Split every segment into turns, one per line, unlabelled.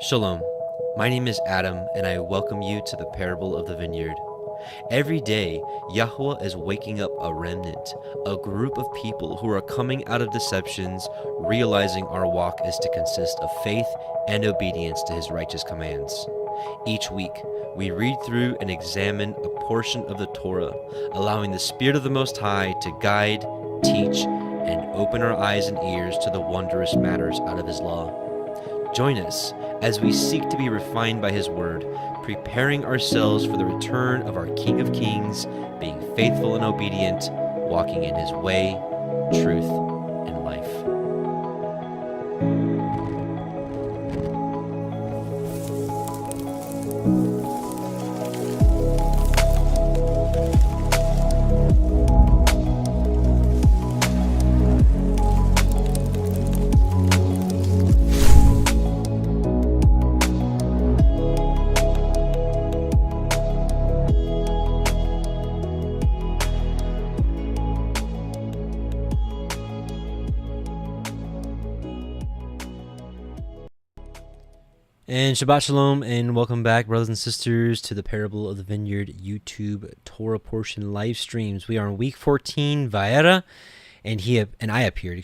Shalom, my name is Adam, and I welcome you to the parable of the vineyard. Every day, Yahuah is waking up a remnant, a group of people who are coming out of deceptions, realizing our walk is to consist of faith and obedience to his righteous commands. Each week, we read through and examine a portion of the Torah, allowing the Spirit of the Most High to guide, teach, and open our eyes and ears to the wondrous matters out of his law. Join us as we seek to be refined by his word, preparing ourselves for the return of our King of Kings, being faithful and obedient, walking in his way, truth, and life. And Shabbat Shalom, and welcome back, brothers and sisters, to the Parable of the Vineyard YouTube Torah portion live streams. We are on week 14, Vaera, and I appeared,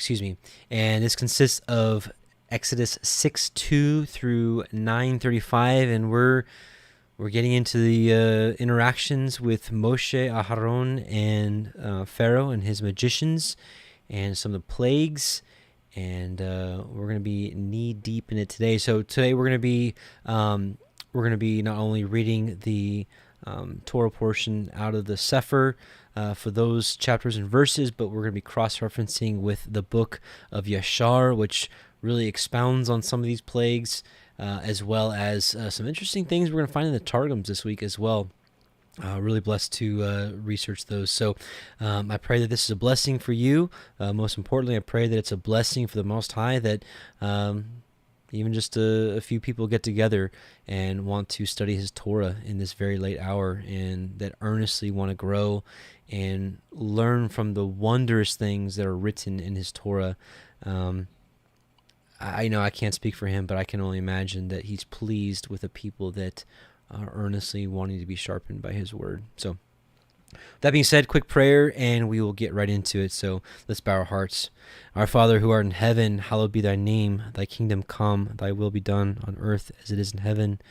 and this consists of Exodus 6:2 through 9:35, and we're getting into the interactions with Moshe, Aharon, and Pharaoh and his magicians, and some of the plagues. And we're going to be knee deep in it today. So today we're going to be not only reading the Torah portion out of the Sefer for those chapters and verses, but we're going to be cross-referencing with the book of Yashar, which really expounds on some of these plagues, as well as some interesting things we're going to find in the Targums this week as well. Really blessed to research those. So I pray that this is a blessing for you. Most importantly, I pray that it's a blessing for the Most High, that even just a few people get together and want to study his Torah in this very late hour, and that earnestly want to grow and learn from the wondrous things that are written in his Torah. I know I can't speak for him, but I can only imagine that he's pleased with the people that earnestly wanting to be sharpened by his word. So that being said, quick prayer and we will get right into it. So let's bow our hearts. Our Father who art in heaven, hallowed be thy name. Thy kingdom come, thy will be done on earth as it is in heaven.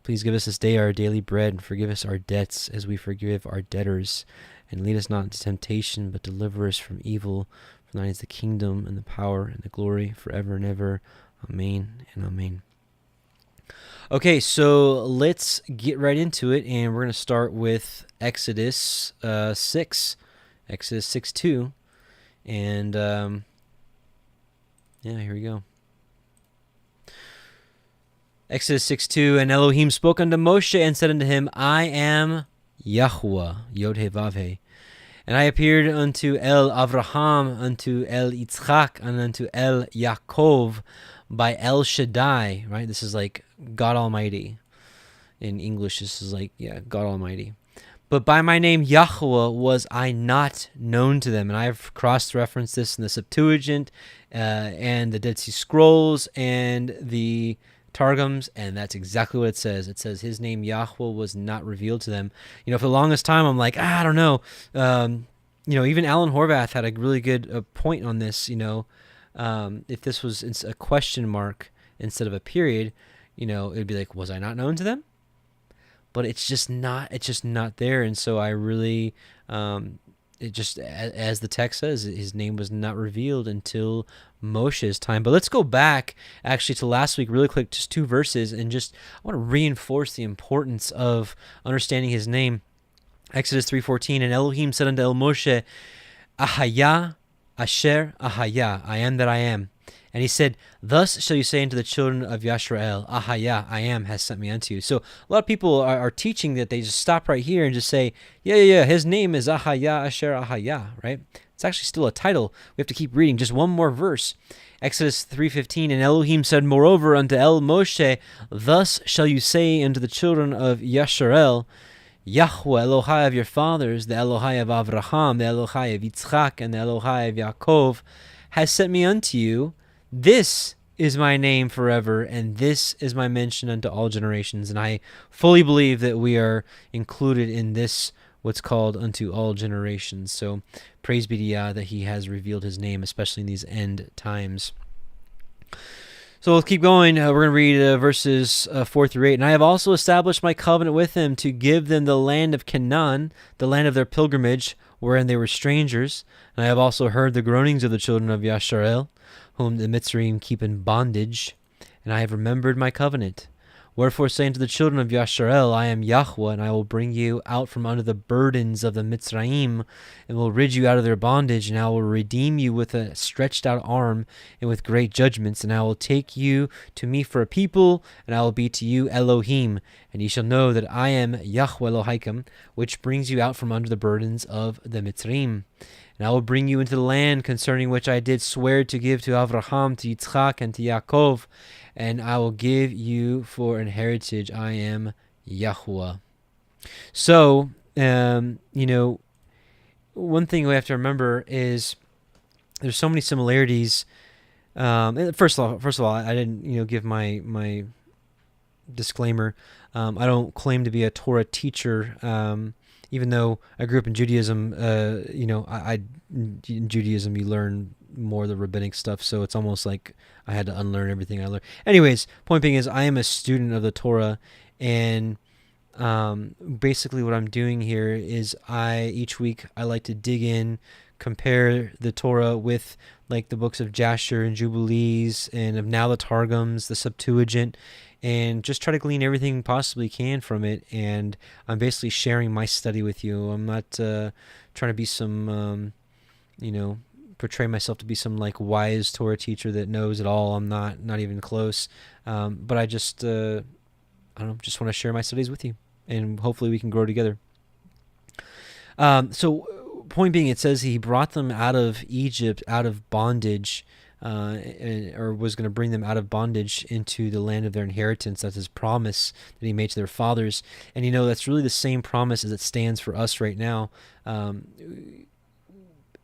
Please give us this day our daily bread, and forgive us our debts as we forgive our debtors. And lead us not into temptation, but deliver us from evil. For thine is the kingdom and the power and the glory forever and ever. Amen and amen. Okay, so let's get right into it, and we're going to start with Exodus 6, Exodus 6:2, and here we go. Exodus 6:2, and Elohim spoke unto Moshe and said unto him, I am Yahuah, Yod-He-Vav-He, and I appeared unto El Avraham, unto El Yitzchak, and unto El Yaakov, by El Shaddai, right? This is like God Almighty. In English, this is like, God Almighty. But by my name Yahuah was I not known to them. And I've cross-referenced this in the Septuagint and the Dead Sea Scrolls and the Targums, and that's exactly what it says. It says his name Yahuah was not revealed to them. For the longest time, I'm like, I don't know. Even Alan Horvath had a really good point on this, if this was a question mark instead of a period, it'd be like, was I not known to them? But it's just not there. And so I really, as the text says, his name was not revealed until Moshe's time. But let's go back actually to last week really quick, just 2 verses, and I want to reinforce the importance of understanding his name. Exodus 3:14, and Elohim said unto El Moshe, Ahaya, Asher Ahaya, I am that I am. And he said, thus shall you say unto the children of Yisrael, Ahaya, I am, has sent me unto you. So a lot of people are teaching that they just stop right here and just say, his name is Ahaya, Asher Ahaya, right? It's actually still a title. We have to keep reading just one more verse. Exodus 3:15, and Elohim said moreover unto El Moshe, thus shall you say unto the children of Yisrael, Yahuah Elohai of your fathers, the Elohai of Avraham, the Elohai of Yitzchak, and the Elohai of Yaakov, has sent me unto you. This is my name forever, and this is my mention unto all generations. And I fully believe that we are included in this, what's called unto all generations. So praise be to Yah that he has revealed his name, especially in these end times. So let's keep going. We're going to read verses 4 through 8. And I have also established my covenant with them to give them the land of Canaan, the land of their pilgrimage, wherein they were strangers. And I have also heard the groanings of the children of Yasharel, whom the Mitzrayim keep in bondage. And I have remembered my covenant. Wherefore say unto the children of Yasharel, I am Yahuah, and I will bring you out from under the burdens of the Mitzrayim, and will rid you out of their bondage, and I will redeem you with a stretched out arm, and with great judgments, and I will take you to me for a people, and I will be to you Elohim, and ye shall know that I am Yahuah Elohim, which brings you out from under the burdens of the Mitzrayim. And I will bring you into the land concerning which I did swear to give to Avraham, to Yitzchak, and to Yaakov, and I will give you for an heritage. I am Yahuah. So, one thing we have to remember is there's so many similarities. First of all, I didn't, give my disclaimer. I don't claim to be a Torah teacher. Even though I grew up in Judaism, in Judaism you learn more of the rabbinic stuff, so it's almost like I had to unlearn everything I learned. Anyways, point being is I am a student of the Torah, and basically what I'm doing here is each week I like to dig in, compare the Torah with like the books of Jasher and Jubilees and of now the Targums, the Septuagint, and just try to glean everything possibly can from it. And I'm basically sharing my study with you. I'm not trying to be some, portray myself to be some like wise Torah teacher that knows it all. I'm not even close. But I just, just want to share my studies with you, and hopefully we can grow together. So point being, it says he brought them out of Egypt, out of bondage, or was going to bring them out of bondage into the land of their inheritance. That's his promise that he made to their fathers. And that's really the same promise as it stands for us right now.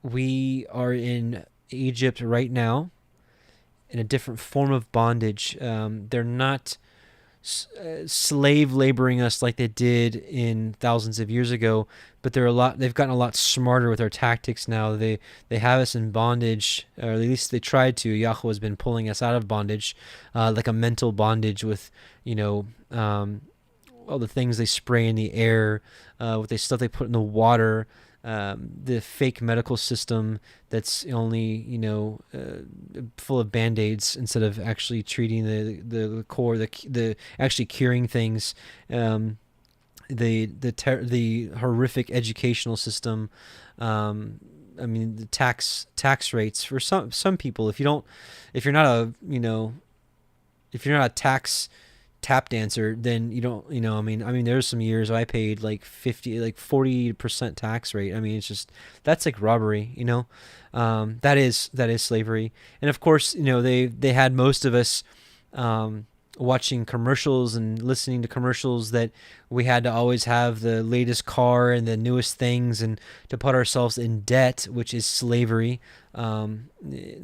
We are in Egypt right now in a different form of bondage. They're not slave laboring us like they did in thousands of years ago, but they've gotten a lot smarter with their tactics now. They have us in bondage, or at least they tried to. Yahuah has been pulling us out of bondage, like a mental bondage with, all the things they spray in the air, with the stuff they put in the water, the fake medical system that's only, full of Band-Aids instead of actually treating the core, the actually curing things, the horrific educational system, the tax rates for some people. If you're not a tax tap dancer, then you don't, there's some years I paid like 40% tax rate. It's just, that's like robbery, that is slavery. And of course, they had most of us, watching commercials and listening to commercials that we had to always have the latest car and the newest things, and to put ourselves in debt, which is slavery.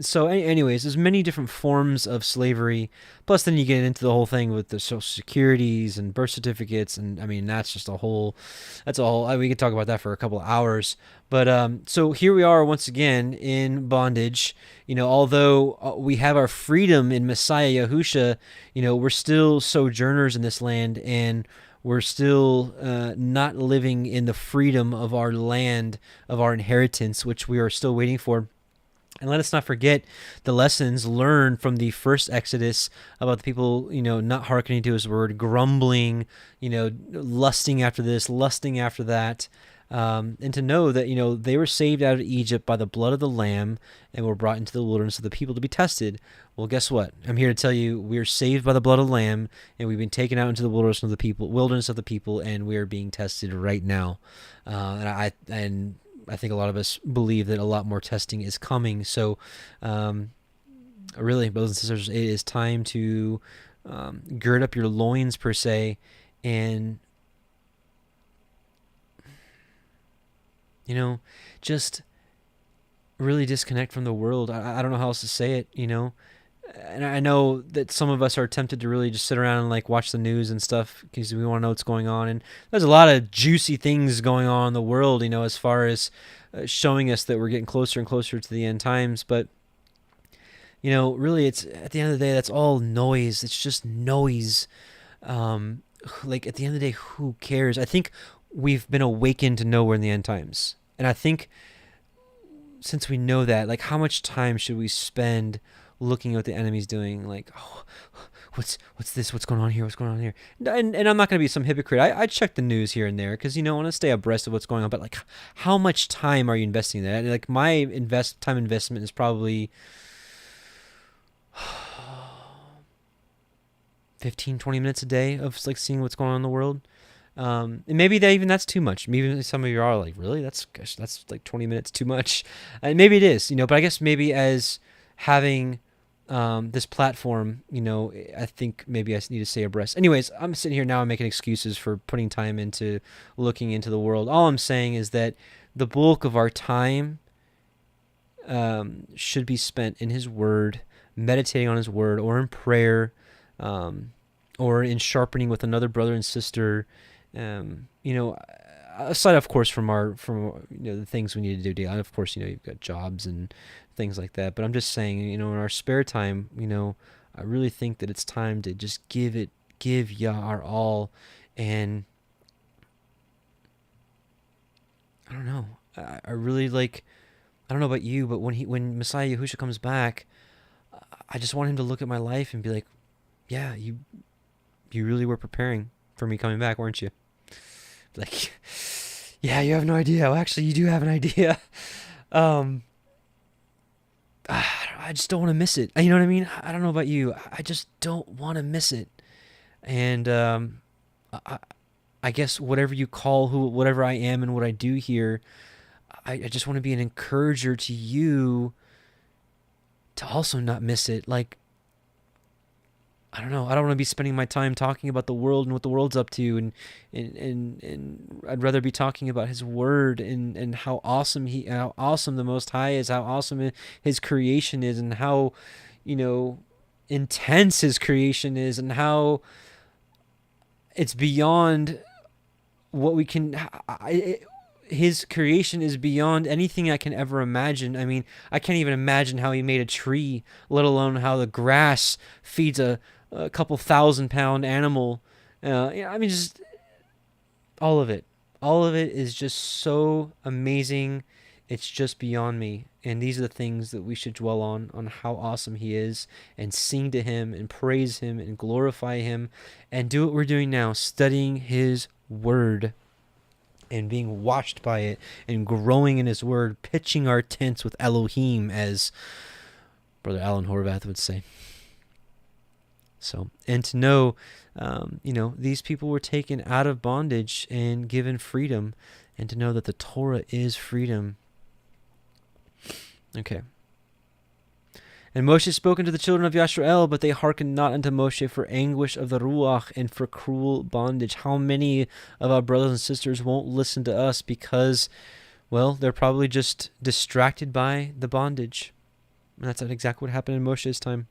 So anyways, there's many different forms of slavery. Plus then you get into the whole thing with the social securities and birth certificates. And that's just we could talk about that for a couple of hours. But, so here we are once again in bondage. Although we have our freedom in Messiah Yahusha, we're still sojourners in this land, and we're still not living in the freedom of our land, of our inheritance, which we are still waiting for. And let us not forget the lessons learned from the first Exodus about the people, not hearkening to his word, grumbling, lusting after this, lusting after that. And to know that, they were saved out of Egypt by the blood of the Lamb and were brought into the wilderness of the people to be tested. Well, guess what? I'm here to tell you we are saved by the blood of the Lamb, and we've been taken out into the wilderness of the people, and we are being tested right now. And I think a lot of us believe that a lot more testing is coming. So, really, brothers and sisters, it is time to gird up your loins, per se, and just really disconnect from the world. I don't know how else to say it. and I know that some of us are tempted to really just sit around and like watch the news and stuff because we want to know what's going on. And there's a lot of juicy things going on in the world, as far as showing us that we're getting closer and closer to the end times. But, really, it's at the end of the day, that's all noise. It's just noise. Like at the end of the day, who cares? I think we've been awakened to know we're in the end times. And I think since we know that, like, how much time should we spend looking at what the enemy's doing? Like, oh, what's this? What's going on here? What's going on here? And I'm not going to be some hypocrite. I check the news here and there because, I want to stay abreast of what's going on. But, like, how much time are you investing in that? Like, my time investment is probably 15, 20 minutes a day of, like, seeing what's going on in the world. And maybe that's too much. Maybe some of you are like, really? That's like 20 minutes too much. And maybe it is, but I guess maybe as having this platform, I think maybe I need to stay abreast. Anyways, I'm sitting here now, I'm making excuses for putting time into looking into the world. All I'm saying is that the bulk of our time should be spent in His Word, meditating on His Word, or in prayer, or in sharpening with another brother and sister. Aside, of course, from the things we need to do daily. Of course, you've got jobs and things like that. But I'm just saying, in our spare time, I really think that it's time to just give Yah our all. And I don't know. I really like. I don't know about you, but when Messiah Yahusha comes back, I just want Him to look at my life and be like, yeah, you really were preparing for me coming back, weren't you? Like, yeah, you have no idea. Well, actually, you do have an idea. I just don't want to miss it. You know what I mean? I don't know about you. I just don't want to miss it. And I guess whatever you call whatever I am and what I do here, I just want to be an encourager to you to also not miss it. Like, I don't know. I don't want to be spending my time talking about the world and what the world's up to, and I'd rather be talking about His Word and how awesome the Most High is, how awesome His creation is, and how, intense His creation is, and how it's beyond what we can. His creation is beyond anything I can ever imagine. I mean, I can't even imagine how He made a tree, let alone how the grass feeds a couple 1,000-pound animal. I mean, just all of it. All of it is just so amazing. It's just beyond me. And these are the things that we should dwell on how awesome He is, and sing to Him and praise Him and glorify Him, and do what we're doing now, studying His Word and being washed by it and growing in His Word, pitching our tents with Elohim, as Brother Alan Horvath would say. So, and to know, these people were taken out of bondage and given freedom, and to know that the Torah is freedom. Okay. And Moshe spoke unto the children of Yisrael, but they hearkened not unto Moshe for anguish of the Ruach and for cruel bondage. How many of our brothers and sisters won't listen to us because, well, they're probably just distracted by the bondage? And that's exactly what happened in Moshe's time.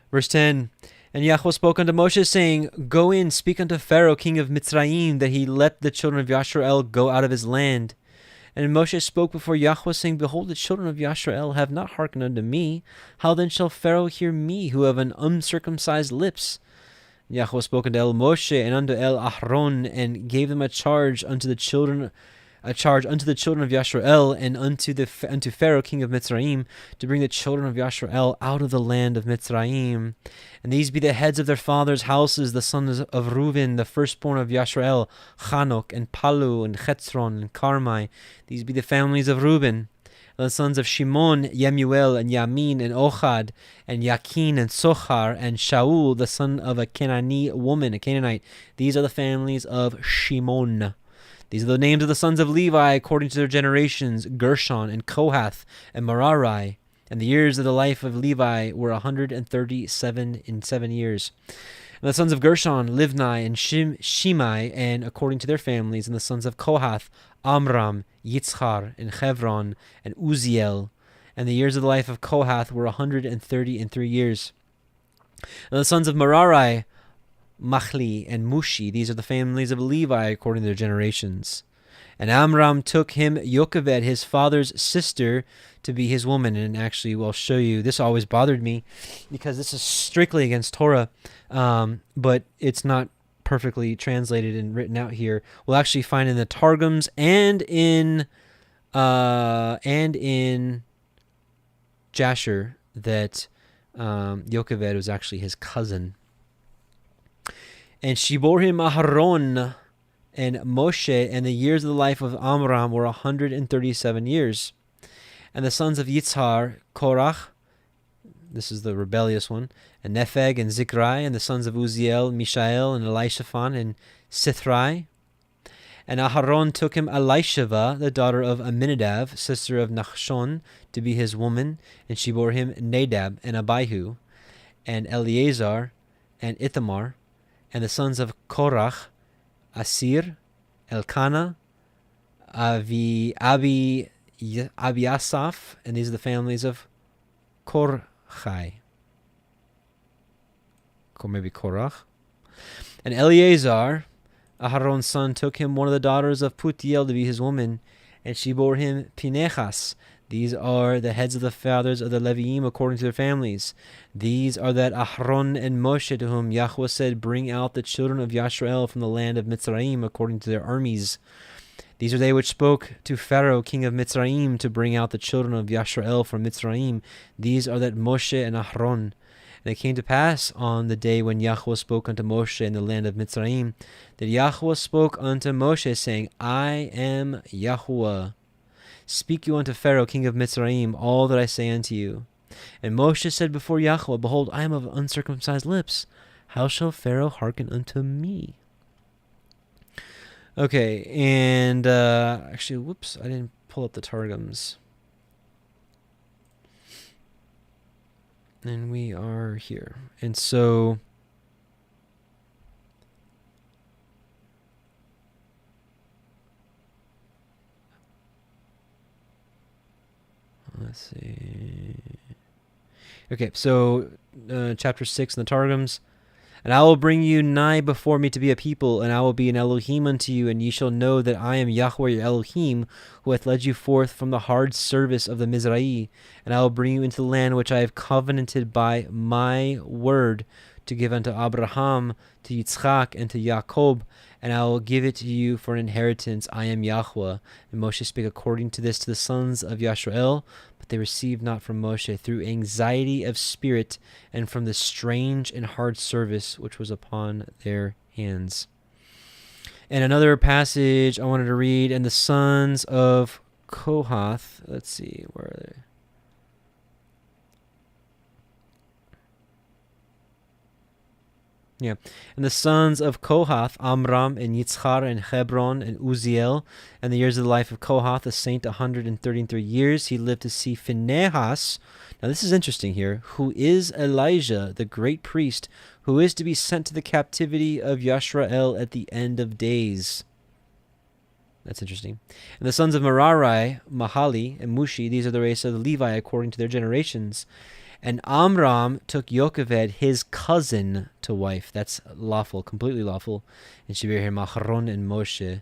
Verse 10, and Yahuwah spoke unto Moshe, saying, Go in, speak unto Pharaoh, king of Mitzrayim, that he let the children of Yisrael go out of his land. And Moshe spoke before Yahuwah, saying, Behold, the children of Yisrael have not hearkened unto me. How then shall Pharaoh hear me, who have an uncircumcised lips? And Yahuwah spoke unto El Moshe and unto El Ahron, and gave them a charge unto the children of Yisrael, and unto Pharaoh king of Mitzrayim, to bring the children of Yisrael out of the land of Mitzrayim. And these be the heads of their fathers' houses, the sons of Reuben, the firstborn of Yisrael, Chanok, and Palu, and Chetzron, and Carmi. These be the families of Reuben. And the sons of Shimon, Yemuel, and Yamin, and Ochad, and Yakin, and Sochar, and Shaul, the son of a Canaanite woman, a Canaanite. These are the families of Shimon. These are the names of the sons of Levi according to their generations, Gershon, and Kohath, and Merari. And the years of the life of Levi were 137 and 7 years. And the sons of Gershon, Livni, and Shimei, and according to their families. And the sons of Kohath, Amram, Yitzchar, and Chevron, and Uziel. And the years of the life of Kohath were 133 years. And the sons of Merari, Machli, and Mushi, these are the families of Levi according to their generations. And Amram took him Yocheved, his father's sister, to be his woman. And actually, I'll show you, this always bothered me because this is strictly against Torah, but it's not perfectly translated and written out here. We'll actually find in the Targums and in Jasher that Yocheved was actually his cousin. And she bore him Aharon and Moshe, and the years of the life of Amram were 137 years. And the sons of Yitzhar, Korach, this is the rebellious one, and Nepheg and Zikrai, and the sons of Uziel, Mishael, and Elishaphan, and Sithrai. And Aharon took him Elisheva, the daughter of Aminadav, sister of Nachshon, to be his woman, and she bore him Nadab and Abihu, and Eleazar, and Ithamar, and the sons of Korach, Asir, Elkanah, Abiasaph, and these are the families of Korchai. Or maybe Korach. And Eleazar, Aharon's son, took him one of the daughters of Putiel to be his woman, and she bore him Pinechas. These are the heads of the fathers of the Leviim according to their families. These are that Aharon and Moshe, to whom Yahuwah said, bring out the children of Yashrael from the land of Mitzrayim according to their armies. These are they which spoke to Pharaoh, king of Mitzrayim, to bring out the children of Yashrael from Mitzrayim. These are that Moshe and Aharon. And it came to pass on the day when Yahuwah spoke unto Moshe in the land of Mitzrayim, that Yahuwah spoke unto Moshe, saying, I am Yahuwah. Speak you unto Pharaoh, king of Mitzrayim, all that I say unto you. And Moshe said before Yahuwah, behold, I am of uncircumcised lips. How shall Pharaoh hearken unto me? Okay, and actually, whoops, I didn't pull up the Targums. And we are here. And so let's see. Okay, so chapter 6 in the Targums. And I will bring you nigh before me to be a people, and I will be an Elohim unto you, and ye shall know that I am Yahuwah your Elohim, who hath led you forth from the hard service of the Mizrahi. And I will bring you into the land which I have covenanted by my word to give unto Abraham, to Yitzchak, and to Jacob, and I will give it to you for an inheritance. I am Yahuwah. And Moshe spake according to this to the sons of Yashrael, but they received not from Moshe through anxiety of spirit and from the strange and hard service which was upon their hands. And another passage I wanted to read, and the sons of Kohath, let's see, where are they? Yeah, and the sons of Kohath, Amram, and Yitzchar, and Hebron, and Uziel, and the years of the life of Kohath, a saint, 133 years. He lived to see Phinehas. Now this is interesting here. Who is Elijah, the great priest, who is to be sent to the captivity of Yashrael at the end of days. That's interesting. And the sons of Merari, Mahali, and Mushi, these are the race of the Levi according to their generations. And Amram took Yocheved, his cousin, to wife. That's lawful, completely lawful. And she bare him Aharon and Moshe.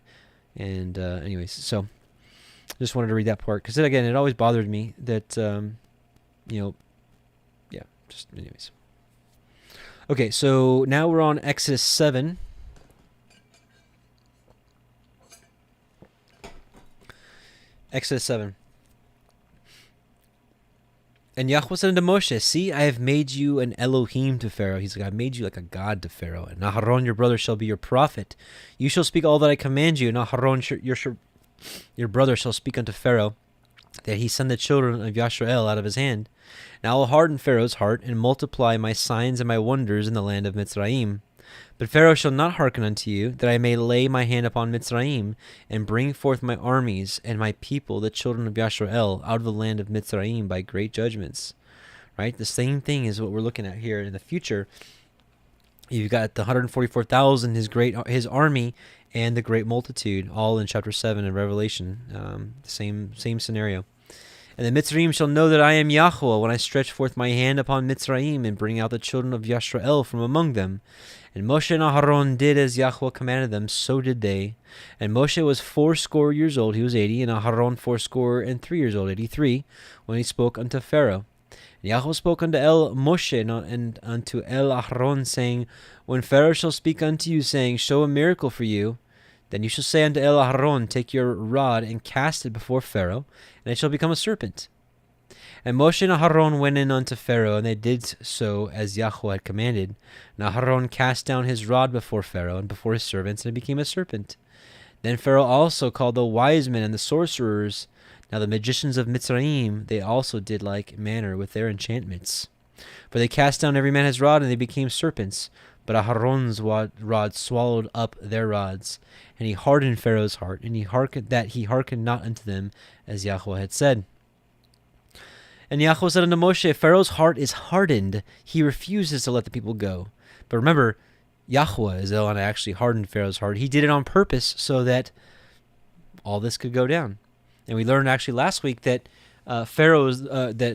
And anyways, so just wanted to read that part. Because again, it always bothered me that, yeah, just anyways. Okay, so now we're on Exodus 7. Exodus 7. And Yahuwah said unto Moshe, see, I have made you an Elohim to Pharaoh. He's like, I made you like a god to Pharaoh. And Aharon, your brother, shall be your prophet. You shall speak all that I command you. And Aharon, your brother, shall speak unto Pharaoh, that he send the children of Yashrael out of his hand. And I will harden Pharaoh's heart, and multiply my signs and my wonders in the land of Mitzrayim. But Pharaoh shall not hearken unto you, that I may lay my hand upon Mitzrayim, and bring forth my armies and my people, the children of Yashrael, out of the land of Mitzrayim by great judgments. Right? The same thing is what we're looking at here in the future. You've got the 144,000, his army, and the great multitude, all in chapter 7 of Revelation. The same scenario. And the Mitzrayim shall know that I am Yahuwah when I stretch forth my hand upon Mitzrayim and bring out the children of Yisrael from among them. And Moshe and Aharon did as Yahuwah commanded them, so did they. And Moshe was 80 years old, he was 80, and Aharon 83 years old, 83, when he spoke unto Pharaoh. And Yahuwah spoke unto Moshe and unto Aharon, saying, When Pharaoh shall speak unto you, saying, Show a miracle for you, then you shall say unto Aharon, Take your rod and cast it before Pharaoh, and it shall become a serpent. And Moshe and Aharon went in unto Pharaoh, and they did so as Yahuwah had commanded. And Aharon cast down his rod before Pharaoh and before his servants, and it became a serpent. Then Pharaoh also called the wise men and the sorcerers. Now the magicians of Mitzrayim, they also did like manner with their enchantments. For they cast down every man his rod, and they became serpents. But Aharon's rod swallowed up their rods. And he hardened Pharaoh's heart, and he hearkened not unto them, as Yahuwah had said. And Yahuwah said unto Moshe, Pharaoh's heart is hardened. He refuses to let the people go. But remember, Yahuwah is the one that actually hardened Pharaoh's heart. He did it on purpose so that all this could go down. And we learned actually last week that that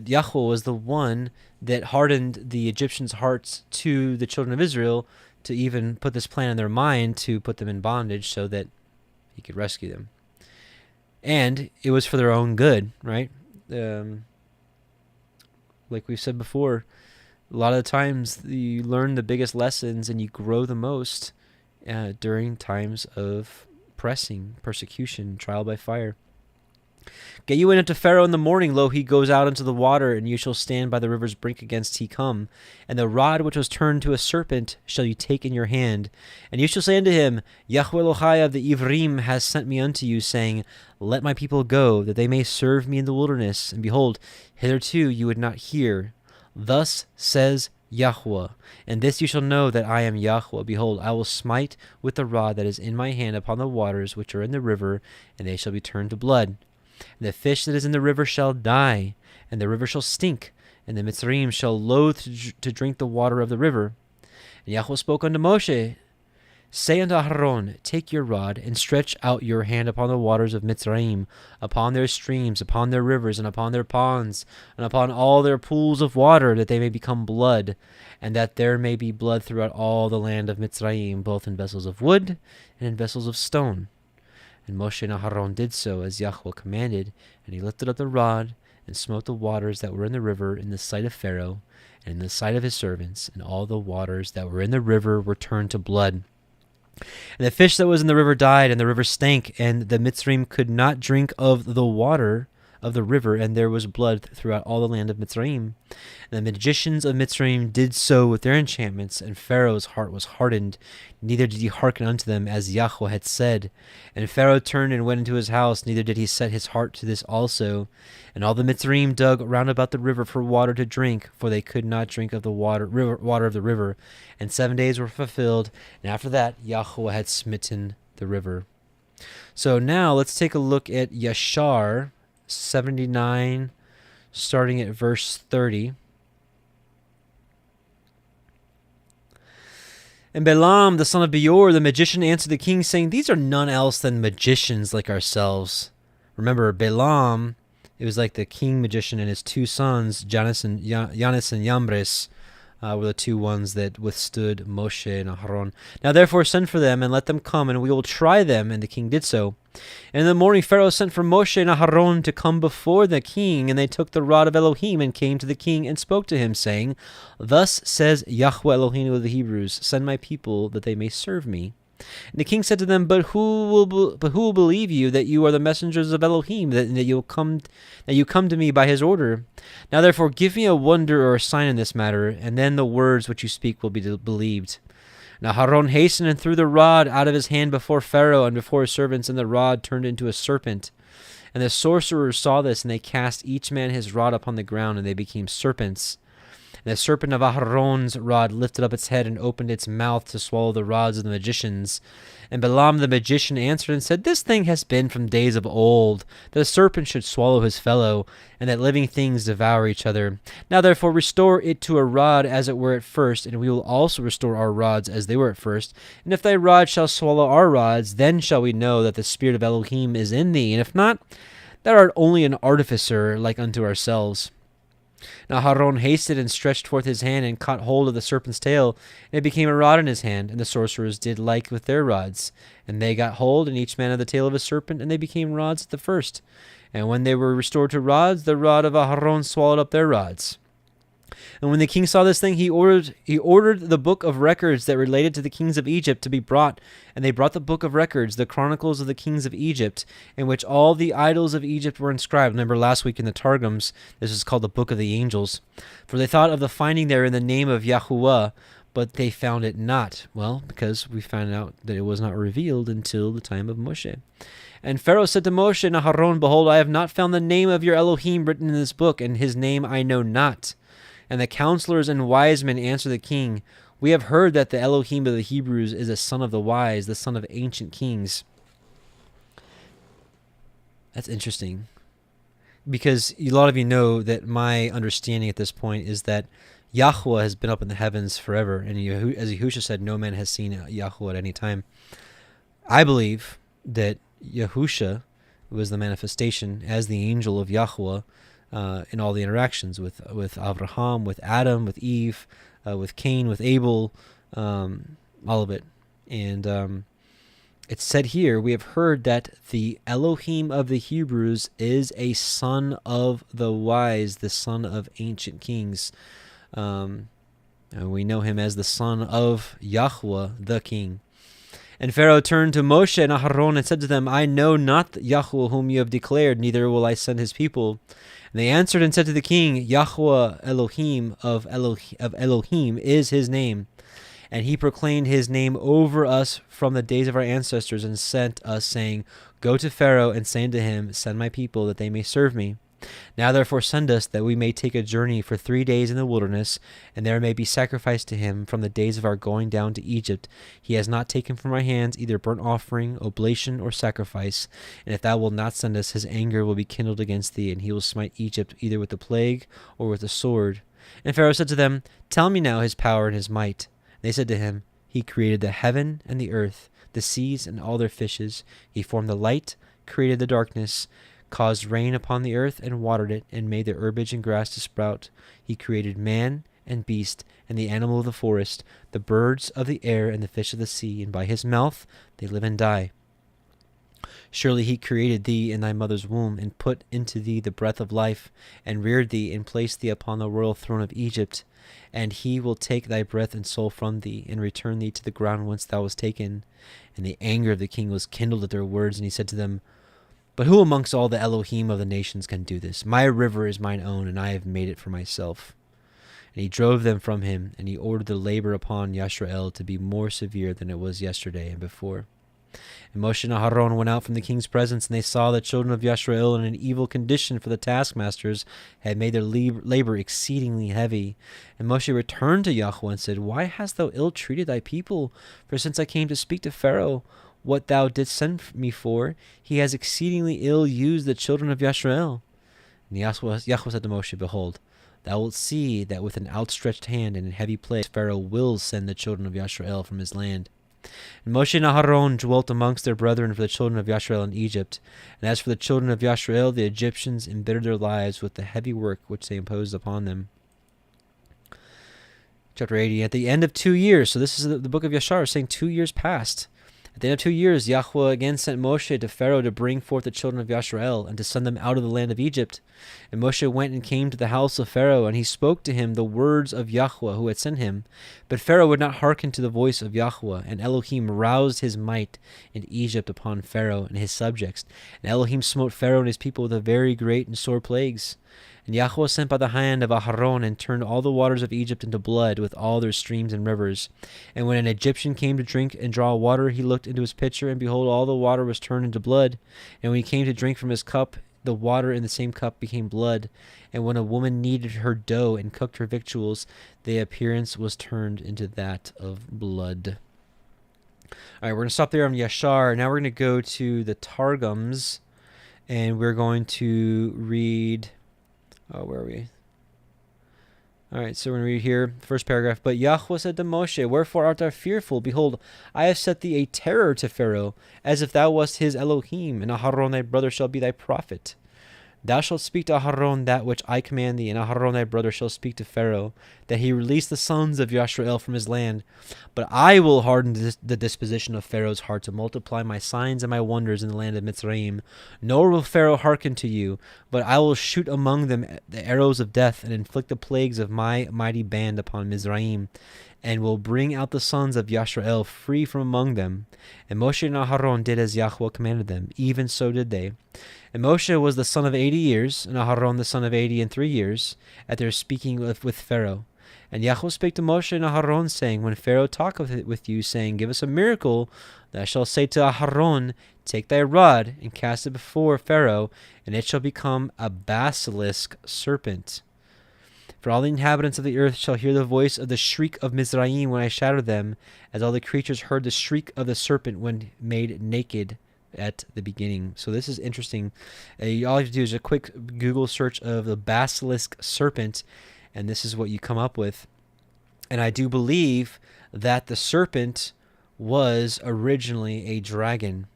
Yahuwah was the one that hardened the Egyptians' hearts to the children of Israel to even put this plan in their mind to put them in bondage so that he could rescue them. And it was for their own good, right? Like we've said before, a lot of the times you learn the biggest lessons and you grow the most during times of persecution, trial by fire. Get you in unto Pharaoh in the morning, lo, he goes out into the water, and you shall stand by the river's brink against he come. And the rod which was turned to a serpent shall you take in your hand. And you shall say unto him, Yahuwah Elohim of the Ivrim has sent me unto you, saying, Let my people go, that they may serve me in the wilderness. And behold, hitherto you would not hear. Thus says Yahuwah, and this you shall know that I am Yahuwah. Behold, I will smite with the rod that is in my hand upon the waters which are in the river, and they shall be turned to blood. And the fish that is in the river shall die, and the river shall stink, and the Mitzrayim shall loathe to drink the water of the river. And Yahuwah spoke unto Moshe, Say unto Aharon, Take your rod, and stretch out your hand upon the waters of Mitzrayim, upon their streams, upon their rivers, and upon their ponds, and upon all their pools of water, that they may become blood, and that there may be blood throughout all the land of Mitzrayim, both in vessels of wood and in vessels of stone. And Moshe and Aharon did so as Yahuwah commanded, and he lifted up the rod, and smote the waters that were in the river in the sight of Pharaoh, and in the sight of his servants, and all the waters that were in the river were turned to blood. And the fish that was in the river died, and the river stank, and the Mitzrayim could not drink of the water of the river, and there was blood throughout all the land of Mitzrayim. And the magicians of Mitzrayim did so with their enchantments, and Pharaoh's heart was hardened, neither did he hearken unto them, as Yahuwah had said. And Pharaoh turned and went into his house, neither did he set his heart to this also. And all the Mitzrayim dug round about the river for water to drink, for they could not drink of the water of the river. And 7 days were fulfilled, and after that Yahuwah had smitten the river. So now let's take a look at Yashar 79, starting at verse 30. And Balaam, the son of Beor, the magician, answered the king, saying, These are none else than magicians like ourselves. Remember, Balaam, it was like the king magician and his two sons, Jannes and Yambres, were the two ones that withstood Moshe and Aharon. Now therefore send for them, and let them come, and we will try them. And the king did so. And in the morning Pharaoh sent for Moshe and Aharon to come before the king, and they took the rod of Elohim, and came to the king, and spoke to him, saying, Thus says Yahuah Elohim of the Hebrews, Send my people, that they may serve me. And the king said to them, But who will believe you that you are the messengers of Elohim, that you come to me by his order? Now therefore give me a wonder or a sign in this matter, and then the words which you speak will be believed. Now Aharon hastened and threw the rod out of his hand before Pharaoh and before his servants, and the rod turned into a serpent. And the sorcerers saw this, and they cast each man his rod upon the ground, and they became serpents. And the serpent of Aharon's rod lifted up its head and opened its mouth to swallow the rods of the magicians. And Balaam the magician answered and said, This thing has been from days of old, that a serpent should swallow his fellow, and that living things devour each other. Now therefore restore it to a rod as it were at first, and we will also restore our rods as they were at first. And if thy rod shall swallow our rods, then shall we know that the spirit of Elohim is in thee. And if not, Thou art only an artificer like unto ourselves. Now Haron hasted and stretched forth his hand and caught hold of the serpent's tail, and it became a rod in his hand, and the sorcerers did like with their rods. And they got hold, and each man of the tail of a serpent, and they became rods at the first. And when they were restored to rods, the rod of Aharon swallowed up their rods. And when the king saw this thing, he ordered the book of records that related to the kings of Egypt to be brought. And they brought the book of records, the chronicles of the kings of Egypt, in which all the idols of Egypt were inscribed. Remember last week in the Targums, this is called the Book of the Angels. For they thought of the finding there in the name of Yahuwah, but they found it not. Well, because we found out that it was not revealed until the time of Moshe. And Pharaoh said to Moshe and Aharon, Behold, I have not found the name of your Elohim written in this book, and his name I know not. And the counselors and wise men answered the king, We have heard that the Elohim of the Hebrews is a son of the wise, the son of ancient kings. That's interesting. Because a lot of you know that my understanding at this point is that Yahuwah has been up in the heavens forever. And as Yahusha said, no man has seen Yahuwah at any time. I believe that Yahusha was the manifestation as the angel of Yahuwah in all the interactions with Abraham, with Adam, with Eve, with Cain, with Abel, all of it. And it's said here, we have heard that the Elohim of the Hebrews is a son of the wise, the son of ancient kings. And we know him as the son of Yahuwah, the king. And Pharaoh turned to Moshe and Aharon and said to them, I know not Yahuwah whom you have declared, neither will I send his people. And they answered and said to the king, Yahuah Elohim of Elohim is his name. And he proclaimed his name over us from the days of our ancestors and sent us, saying, Go to Pharaoh and say unto him, Send my people, that they may serve me. Now therefore send us, that we may take a journey for 3 days in the wilderness, and there may be sacrifice to him from the days of our going down to Egypt. He has not taken from our hands either burnt offering, oblation, or sacrifice. And if thou wilt not send us, his anger will be kindled against thee, and he will smite Egypt either with the plague or with the sword. And Pharaoh said to them, Tell me now his power and his might. They said to him, He created the heaven and the earth, the seas and all their fishes. He formed the light, created the darkness, caused rain upon the earth, and watered it, and made the herbage and grass to sprout. He created man and beast, and the animal of the forest, the birds of the air, and the fish of the sea, and by his mouth they live and die. Surely he created thee in thy mother's womb, and put into thee the breath of life, and reared thee, and placed thee upon the royal throne of Egypt. And he will take thy breath and soul from thee, and return thee to the ground whence thou wast taken. And the anger of the king was kindled at their words, and he said to them, But who amongst all the Elohim of the nations can do this? My river is mine own, and I have made it for myself. And he drove them from him, and he ordered the labor upon Yisrael to be more severe than it was yesterday and before. And Moshe and Aharon went out from the king's presence, and they saw the children of Yisrael in an evil condition, for the taskmasters had made their labor exceedingly heavy. And Moshe returned to Yahuwah and said, Why hast thou ill-treated thy people? For since I came to speak to Pharaoh, what thou didst send me for, he has exceedingly ill used the children of Yisrael. And Yahuwah said to Moshe, Behold, thou wilt see that with an outstretched hand and in heavy plague Pharaoh will send the children of Yisrael from his land. And Moshe and Aharon dwelt amongst their brethren for the children of Yisrael in Egypt. And as for the children of Yisrael, the Egyptians embittered their lives with the heavy work which they imposed upon them. Chapter 80, at the end of 2 years, so this is the book of Yashar saying 2 years passed. At the end of 2 years, Yahuwah again sent Moshe to Pharaoh to bring forth the children of Yisrael and to send them out of the land of Egypt. And Moshe went and came to the house of Pharaoh, and he spoke to him the words of Yahuwah who had sent him. But Pharaoh would not hearken to the voice of Yahuwah, and Elohim roused his might in Egypt upon Pharaoh and his subjects. And Elohim smote Pharaoh and his people with a very great and sore plagues. And Yahuwah sent by the hand of Aharon and turned all the waters of Egypt into blood with all their streams and rivers. And when an Egyptian came to drink and draw water, he looked into his pitcher, and behold, all the water was turned into blood. And when he came to drink from his cup, the water in the same cup became blood. And when a woman kneaded her dough and cooked her victuals, the appearance was turned into that of blood. All right, we're going to stop there on Yashar. Now we're going to go to the Targums, and we're going to read... Oh, where are we? All right, so we're going to read here, first paragraph. But Yahuwah said to Moshe, Wherefore art thou fearful? Behold, I have set thee a terror to Pharaoh, as if thou wast his Elohim, and Aharon thy brother shall be thy prophet. Thou shalt speak to Aharon that which I command thee, and Aharon thy brother shall speak to Pharaoh, that he release the sons of Yisrael from his land. But I will harden the disposition of Pharaoh's heart to multiply my signs and my wonders in the land of Mitzrayim. Nor will Pharaoh hearken to you, but I will shoot among them the arrows of death, and inflict the plagues of my mighty band upon Mizraim, and will bring out the sons of Yisrael free from among them. And Moshe and Aharon did as Yahuah commanded them, even so did they. And Moshe was the son of 80 years, and Aharon the son of 83 years, at their speaking with Pharaoh. And Yahuah spake to Moshe and Aharon, saying, When Pharaoh talketh with you, saying, Give us a miracle, thou shalt say to Aharon, Take thy rod, and cast it before Pharaoh, and it shall become a basilisk serpent. For all the inhabitants of the earth shall hear the voice of the shriek of Mizraim when I shatter them, as all the creatures heard the shriek of the serpent when made naked at the beginning. So this is interesting. All you have to do is a quick Google search of the basilisk serpent, and this is what you come up with. And I do believe that the serpent was originally a dragon.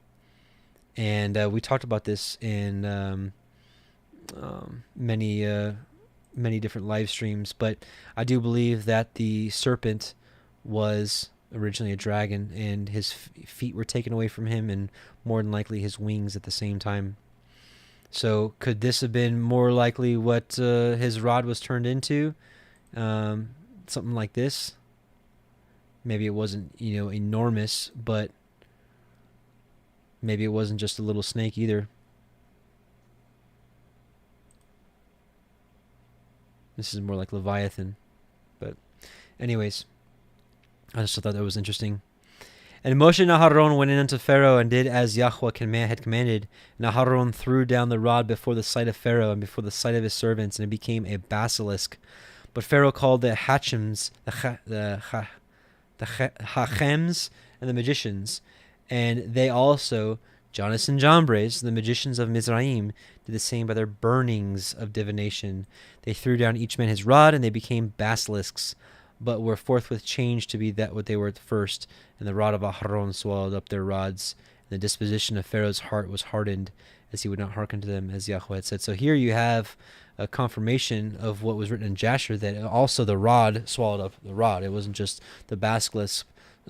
And we talked about this in many different live streams, but I do believe that the serpent was originally a dragon, and his feet were taken away from him, and more than likely his wings at the same time. So could this have been more likely what his rod was turned into? Something like this. Maybe it wasn't, enormous, but maybe it wasn't just a little snake either. This is more like Leviathan. But anyways, I just thought that was interesting. And Moshe and Aharon went in unto Pharaoh, and did as Yahuah had commanded. And Aharon threw down the rod before the sight of Pharaoh, and before the sight of his servants, and it became a basilisk. But Pharaoh called the Hachems, the Hachems, and the magicians, and they also, Jannes and Jambres, the magicians of Mizraim, did the same by their burnings of divination. They threw down each man his rod, and they became basilisks, but were forthwith changed to be that what they were at first. And the rod of Aharon swallowed up their rods, and the disposition of Pharaoh's heart was hardened, as he would not hearken to them, as Yahuah had said. So here you have a confirmation of what was written in Jasher, that also the rod swallowed up the rod. It wasn't just the basilisk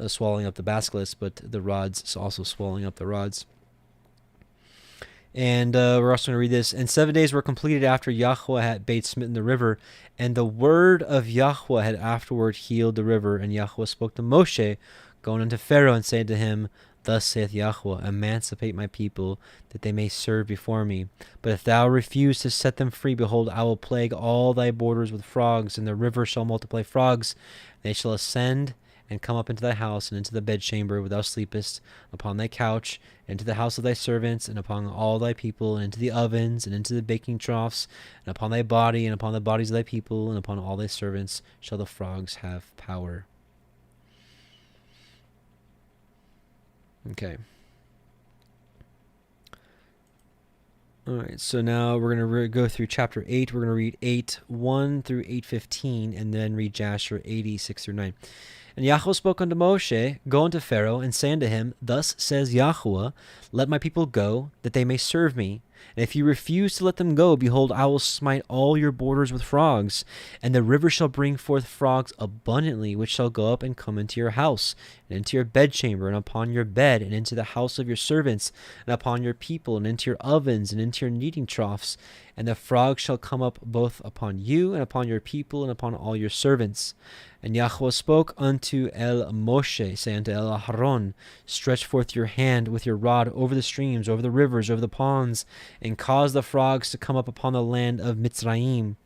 swallowing up the basilisk, but the rods also swallowing up the rods. And we're also going to read this. And 7 days were completed after Yahuah had bade smitten the river, and the word of Yahuah had afterward healed the river. And Yahuah spoke to Moshe, going unto Pharaoh, and said to him, Thus saith Yahuah, Emancipate my people, that they may serve before me. But if thou refuse to set them free, behold, I will plague all thy borders with frogs, and the river shall multiply frogs. They shall ascend and come up into thy house, and into the bedchamber where thou sleepest, upon thy couch, and into the house of thy servants, and upon all thy people, and into the ovens, and into the baking troughs, and upon thy body, and upon the bodies of thy people, and upon all thy servants shall the frogs have power. Okay. All right, so now we're going to go through chapter 8. We're going to read 8:1 through 8:15, and then read Jasher 80:6 through 9. And Yahuah spoke unto Moshe, Go unto Pharaoh, and say unto him, Thus says Yahuah, Let my people go, that they may serve me. And if you refuse to let them go, behold, I will smite all your borders with frogs. And the river shall bring forth frogs abundantly, which shall go up and come into your house, and into your bedchamber, and upon your bed, and into the house of your servants, and upon your people, and into your ovens, and into your kneading troughs. And the frogs shall come up both upon you, and upon your people, and upon all your servants. And Yahuah spoke unto Moshe, saying unto Aharon, Stretch forth your hand with your rod over the streams, over the rivers, over the ponds, and cause the frogs to come up upon the land of Mitzrayim.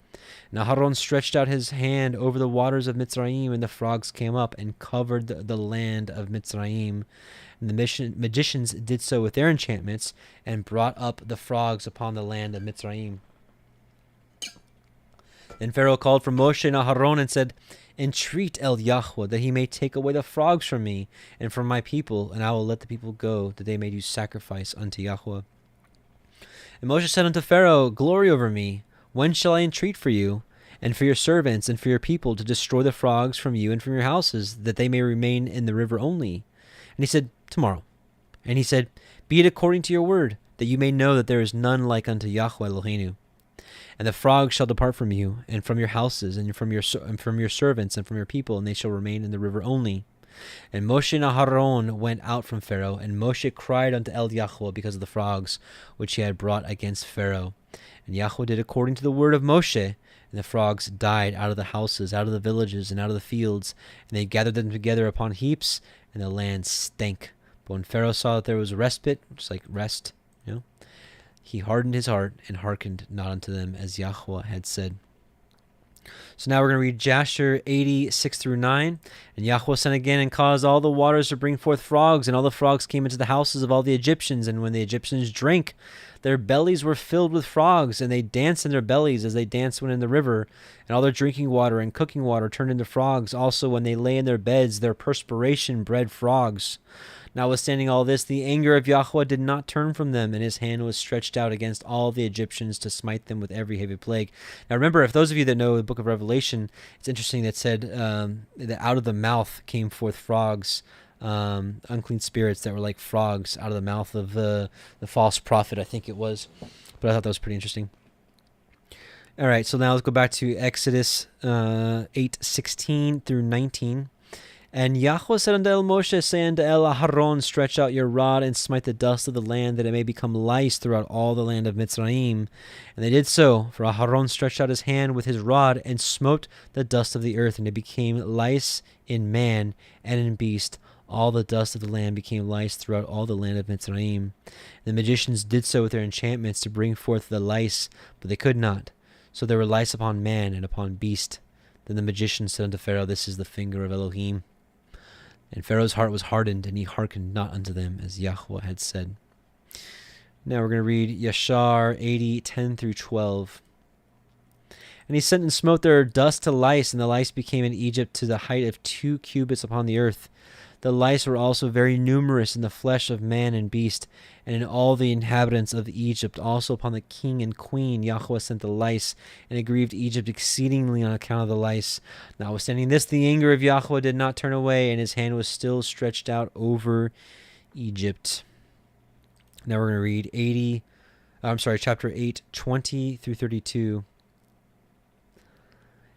And Aharon stretched out his hand over the waters of Mitzrayim, and the frogs came up and covered the land of Mitzrayim. And the magicians did so with their enchantments, and brought up the frogs upon the land of Mitzrayim. Then Pharaoh called for Moshe and Aharon, and said, Entreat Yahuah, that he may take away the frogs from me and from my people, and I will let the people go, that they may do sacrifice unto Yahuah. And Moshe said unto Pharaoh, Glory over me, when shall I entreat for you, and for your servants, and for your people, to destroy the frogs from you and from your houses, that they may remain in the river only? And he said, Tomorrow. And he said, Be it according to your word, that you may know that there is none like unto Yahuah Elohim. And the frogs shall depart from you, and from your houses, and from your servants, and from your people, and they shall remain in the river only. And Moshe and Aharon went out from Pharaoh, and Moshe cried unto El Yahuah because of the frogs which he had brought against Pharaoh. And Yahuah did according to the word of Moshe, and the frogs died out of the houses, out of the villages, and out of the fields, and they gathered them together upon heaps, and the land stank. But when Pharaoh saw that there was a respite, which is like rest, he hardened his heart and hearkened not unto them, as Yahuah had said. So now we're going to read Jasher 86 through 9. And Yahuah sent again and caused all the waters to bring forth frogs, and all the frogs came into the houses of all the Egyptians. And when the Egyptians drank, their bellies were filled with frogs, and they danced in their bellies as they danced when in the river. And all their drinking water and cooking water turned into frogs. Also, when they lay in their beds, their perspiration bred frogs. Notwithstanding all this, the anger of Yahuah did not turn from them, and his hand was stretched out against all the Egyptians to smite them with every heavy plague. Now remember, if those of you that know the book of Revelation, it's interesting that said that out of the mouth came forth frogs, unclean spirits that were like frogs out of the mouth of the false prophet, I think it was. But I thought that was pretty interesting. All right, so now let's go back to Exodus 8:16 through 19. And Yahuah said unto El Moshe, say unto El Aharon, stretch out your rod and smite the dust of the land, that it may become lice throughout all the land of Mitzrayim. And they did so, for Aharon stretched out his hand with his rod and smote the dust of the earth, and it became lice in man and in beast. All the dust of the land became lice throughout all the land of Mitzrayim. The magicians did so with their enchantments to bring forth the lice, but they could not. So there were lice upon man and upon beast. Then the magicians said unto Pharaoh, this is the finger of Elohim. And Pharaoh's heart was hardened, and he hearkened not unto them, as Yahuah had said. Now we're going to read Yashar 80:10 through 12. And he sent and smote their dust to lice, and the lice became in Egypt to the height of 2 cubits upon the earth. The lice were also very numerous in the flesh of man and beast, and in all the inhabitants of Egypt. Also upon the king and queen Yahuah sent the lice, and it grieved Egypt exceedingly on account of the lice. Notwithstanding this, the anger of Yahuah did not turn away, and his hand was still stretched out over Egypt. Now we're going to read chapter 8:20 through 32.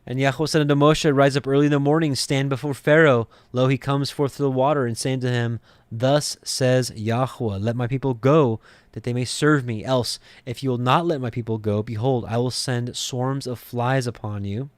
And Yahuah said unto Moshe, rise up early in the morning, stand before Pharaoh. Lo, he comes forth to the water, and saying to him, thus says Yahuah, let my people go, that they may serve me. Else, if you will not let my people go, behold, I will send swarms of flies upon you,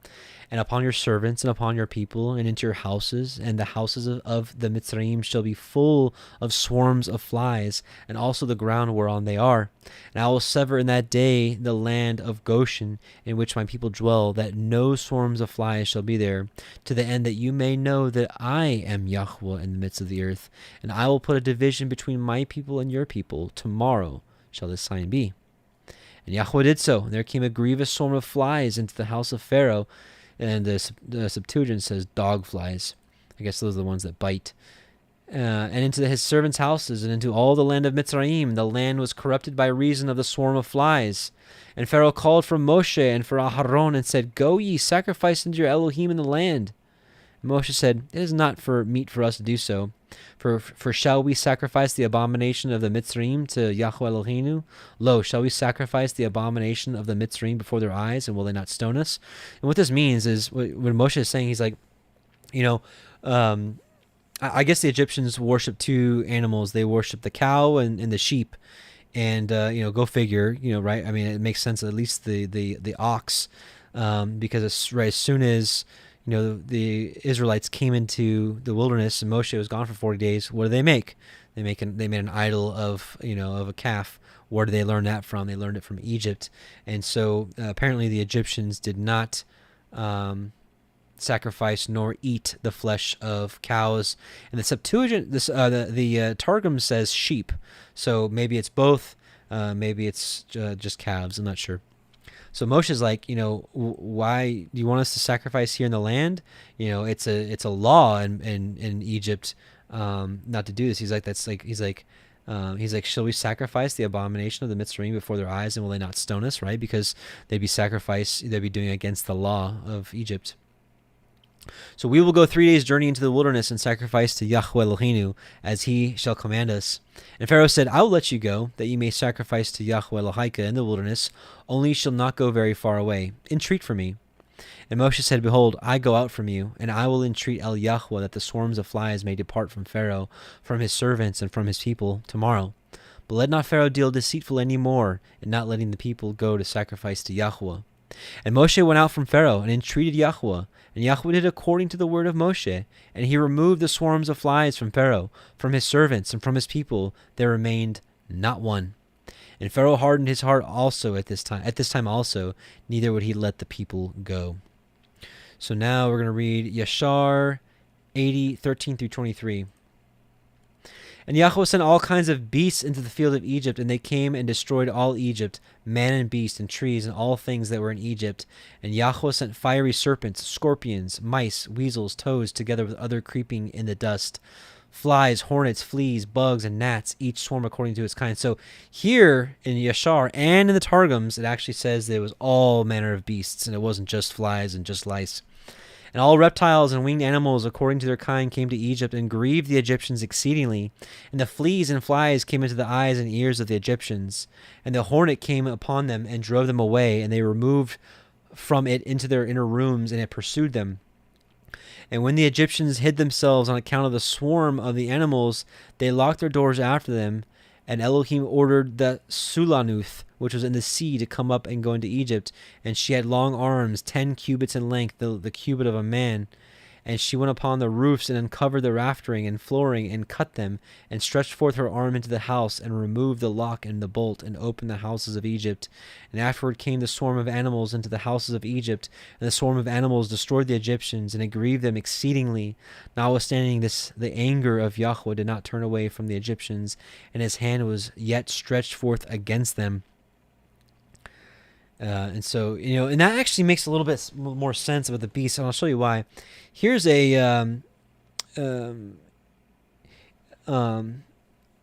and upon your servants, and upon your people, and into your houses, and the houses of the Mitzrayim shall be full of swarms of flies, and also the ground whereon they are. And I will sever in that day the land of Goshen, in which my people dwell, that no swarms of flies shall be there, to the end that you may know that I am Yahuah in the midst of the earth. And I will put a division between my people and your people. Tomorrow shall this sign be. And Yahuah did so, and there came a grievous swarm of flies into the house of Pharaoh, and the Septuagint says dog flies. I guess those are the ones that bite. And into his servants' houses, and into all the land of Mitzrayim. The land was corrupted by reason of the swarm of flies. And Pharaoh called for Moshe and for Aharon, and said, go ye, sacrifice unto your Elohim in the land. And Moshe said, it is not for meet for us to do so. For shall we sacrifice the abomination of the Mitzrayim to Yahuah Eloheinu? Lo, shall we sacrifice the abomination of the Mitzrayim before their eyes, and will they not stone us? And what this means is, when Moshe is saying, he's like, I guess the Egyptians worship 2 animals. They worship the cow and the sheep. And, go figure, right? I mean, it makes sense, at least the ox, because as soon as, the Israelites came into the wilderness and Moshe was gone for 40 days, what do they make? They made an idol of a calf. Where did they learn that from? They learned it from Egypt. And so apparently the Egyptians did not sacrifice nor eat the flesh of cows. And the Septuagint, the Targum says sheep. So maybe it's both. Maybe it's just calves. I'm not sure. So Moshe's like, why do you want us to sacrifice here in the land? It's a law in Egypt not to do this. He's like, shall we sacrifice the abomination of the Mitzrayim before their eyes, and will they not stone us? Right? Because they'd be doing against the law of Egypt. So we will go 3 days' journey into the wilderness and sacrifice to Yahuah Elohim, as he shall command us. And Pharaoh said, I will let you go, that you may sacrifice to Yahuah Elohim in the wilderness, only you shall not go very far away. Entreat for me. And Moshe said, Behold, I go out from you, and I will entreat El Yahuah that the swarms of flies may depart from Pharaoh, from his servants, and from his people tomorrow. But let not Pharaoh deal deceitful any more, in not letting the people go to sacrifice to Yahuah. And Moshe went out from Pharaoh, and entreated Yahuah. And Yahuah did according to the word of Moshe, and he removed the swarms of flies from Pharaoh, from his servants, and from his people. There remained not one. And Pharaoh hardened his heart also at this time also, neither would he let the people go. So now we're going to read Yashar 80:13 through 23. And Yahuah sent all kinds of beasts into the field of Egypt, and they came and destroyed all Egypt, man and beast and trees and all things that were in Egypt. And Yahuah sent fiery serpents, scorpions, mice, weasels, toads, together with other creeping in the dust, flies, hornets, fleas, bugs, and gnats, each swarm according to its kind. So here in Yashar and in the Targums, it actually says there was all manner of beasts, and it wasn't just flies and just lice. And all reptiles and winged animals according to their kind came to Egypt and grieved the Egyptians exceedingly. And the fleas and flies came into the eyes and ears of the Egyptians. And the hornet came upon them and drove them away, and they removed from it into their inner rooms, and it pursued them. And when the Egyptians hid themselves on account of the swarm of the animals, they locked their doors after them. And Elohim ordered the Sulanuth, which was in the sea, to come up and go into Egypt. And she had long arms, 10 cubits in length, the cubit of a man. And she went upon the roofs and uncovered the raftering and flooring and cut them, and stretched forth her arm into the house, and removed the lock and the bolt, and opened the houses of Egypt. And afterward came the swarm of animals into the houses of Egypt, and the swarm of animals destroyed the Egyptians, and it grieved them exceedingly. Notwithstanding this, the anger of Yahuah did not turn away from the Egyptians, and his hand was yet stretched forth against them. And so, and that actually makes a little bit more sense about the beast, and I'll show you why. Here's a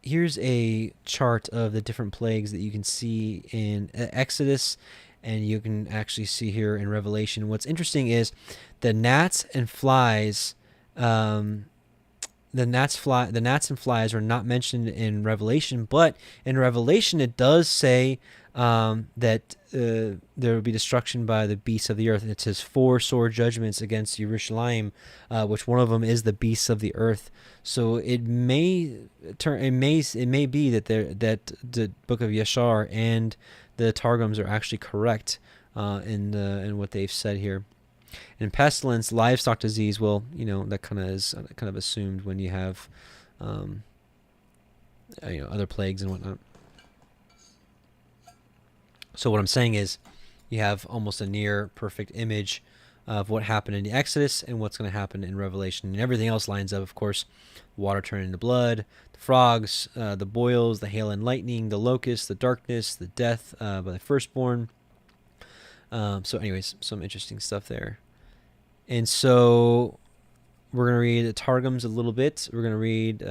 here's a chart of the different plagues that you can see in Exodus, and you can actually see here in Revelation. What's interesting is the gnats and flies. The gnats and flies are not mentioned in Revelation, but in Revelation it does say that there will be destruction by the beasts of the earth. And it says 4 sore judgments against Jerusalem, which one of them is the beasts of the earth. So it may be that the book of Yashar and the Targums are actually correct in what they've said here. And pestilence, livestock disease, well, that kind of assumed when you have other plagues and whatnot. So what I'm saying is you have almost a near perfect image of what happened in the Exodus and what's going to happen in Revelation. And everything else lines up, of course. Water turning into blood, the frogs, the boils, the hail and lightning, the locusts, the darkness, the death by the firstborn. So anyways, some interesting stuff there. And so we're going to read the Targums a little bit. We're going to read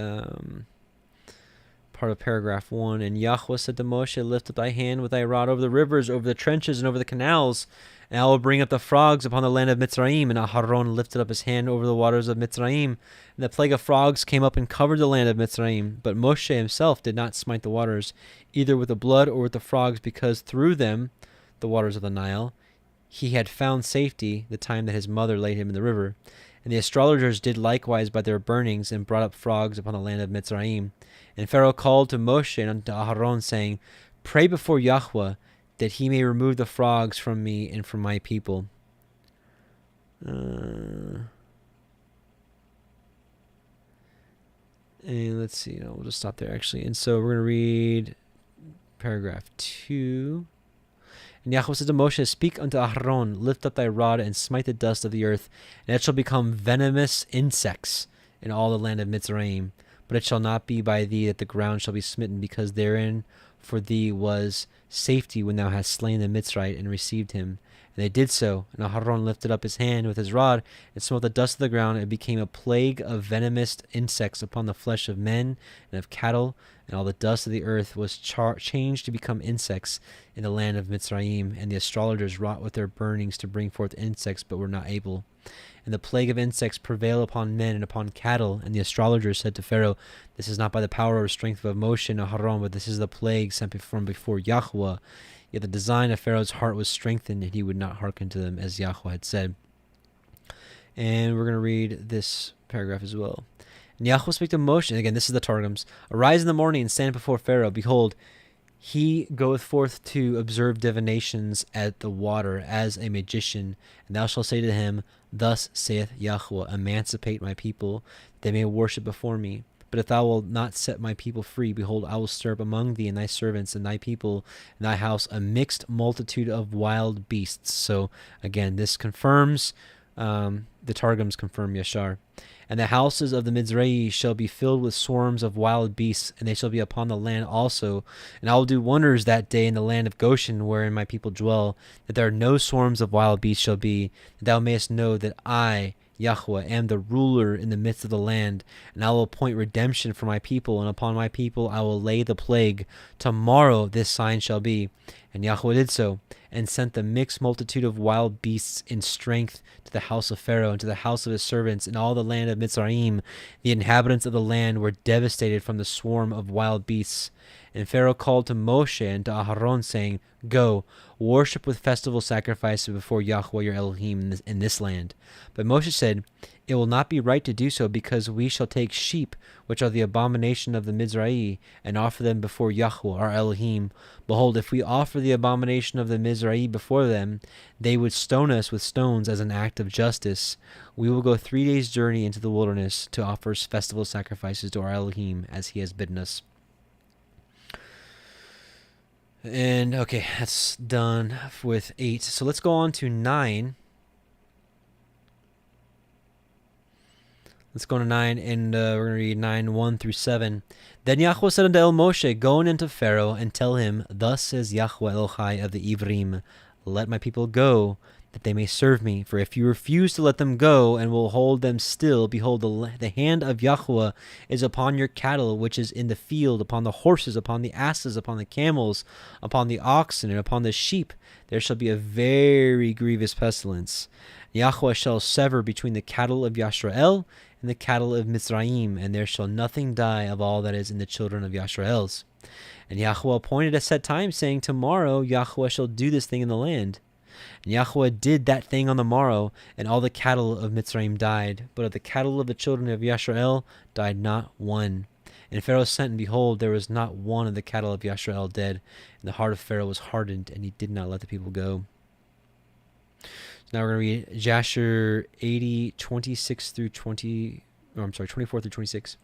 part of paragraph 1. And Yahuah said to Moshe, lift up thy hand with thy rod over the rivers, over the trenches, and over the canals, and I will bring up the frogs upon the land of Mitzrayim. And Aharon lifted up his hand over the waters of Mitzrayim, and the plague of frogs came up and covered the land of Mitzrayim. But Moshe himself did not smite the waters, either with the blood or with the frogs, because through them, the waters of the Nile, he had found safety the time that his mother laid him in the river. And the astrologers did likewise by their burnings, and brought up frogs upon the land of Mitzrayim. And Pharaoh called to Moshe and unto Aharon, saying, pray before Yahuah, that he may remove the frogs from me and from my people. And let's see, we'll just stop there actually. And so we're going to read paragraph 2. And Yahuah said to Moshe, speak unto Aharon, lift up thy rod and smite the dust of the earth, and it shall become venomous insects in all the land of Mitzrayim. But it shall not be by thee that the ground shall be smitten, because therein for thee was safety when thou hast slain the Mitzrite and received him. And they did so. And Aharon lifted up his hand with his rod and smote the dust of the ground. And it became a plague of venomous insects upon the flesh of men and of cattle. And all the dust of the earth was changed to become insects in the land of Mitzrayim. And the astrologers wrought with their burnings to bring forth insects, but were not able. And the plague of insects prevailed upon men and upon cattle. And the astrologers said to Pharaoh, This is not by the power or strength of Moshe and Aharon, but this is the plague sent from before Yahuah. Yet the design of Pharaoh's heart was strengthened, and he would not hearken to them, as Yahuah had said. And we're going to read this paragraph as well. And Yahuah spake to Moshe, and again, this is the Targums. Arise in the morning and stand before Pharaoh. Behold, he goeth forth to observe divinations at the water as a magician. And thou shalt say to him, Thus saith Yahuah, Emancipate my people, that they may worship before me. But if thou wilt not set my people free, behold, I will stir up among thee and thy servants and thy people and thy house a mixed multitude of wild beasts. So again, this confirms, the Targums confirm Yashar. And the houses of the Mizrahi shall be filled with swarms of wild beasts, and they shall be upon the land also. And I will do wonders that day in the land of Goshen, wherein my people dwell, that there are no swarms of wild beasts shall be, that thou mayest know that I, Yahuah, am the ruler in the midst of the land, and I will appoint redemption for my people, and upon my people I will lay the plague. Tomorrow this sign shall be. And Yahuah did so, and sent the mixed multitude of wild beasts in strength to the house of Pharaoh and to the house of his servants and all the land of Mitzrayim. The inhabitants of the land were devastated from the swarm of wild beasts. And Pharaoh called to Moshe and to Aharon, saying, Go, worship with festival sacrifices before Yahuah your Elohim in this land. But Moshe said, It will not be right to do so, because we shall take sheep, which are the abomination of the Mizrahi, and offer them before Yahuah our Elohim. Behold, if we offer the abomination of the Mizrahi before them, they would stone us with stones as an act of justice. We will go 3 days' journey into the wilderness to offer festival sacrifices to our Elohim, as he has bidden us. And okay, that's done with 8. So let's go on to 9. Let's go to 9, and we're going to read 9, 1 through 7. Then Yahuah said unto Moshe, Go unto Pharaoh, and tell him, Thus says Yahuah Elohai of the Ivrim, Let my people go, that they may serve me. For if you refuse to let them go, and will hold them still, behold, the hand of Yahuah is upon your cattle, which is in the field, upon the horses, upon the asses, upon the camels, upon the oxen, and upon the sheep. There shall be a very grievous pestilence. Yahuah shall sever between the cattle of Yashrael and the cattle of Mizraim, and there shall nothing die of all that is in the children of Yashrael's. And Yahuah appointed a set time, saying, Tomorrow Yahuah shall do this thing in the land. And Yahuah did that thing on the morrow, and all the cattle of Mitzrayim died. But of the cattle of the children of Yashrael died not one. And Pharaoh sent, and behold, there was not one of the cattle of Yashrael dead. And the heart of Pharaoh was hardened, and he did not let the people go. So now we're going to read Jasher 80, 26 through 20. Oh, I'm sorry, 24 through 26.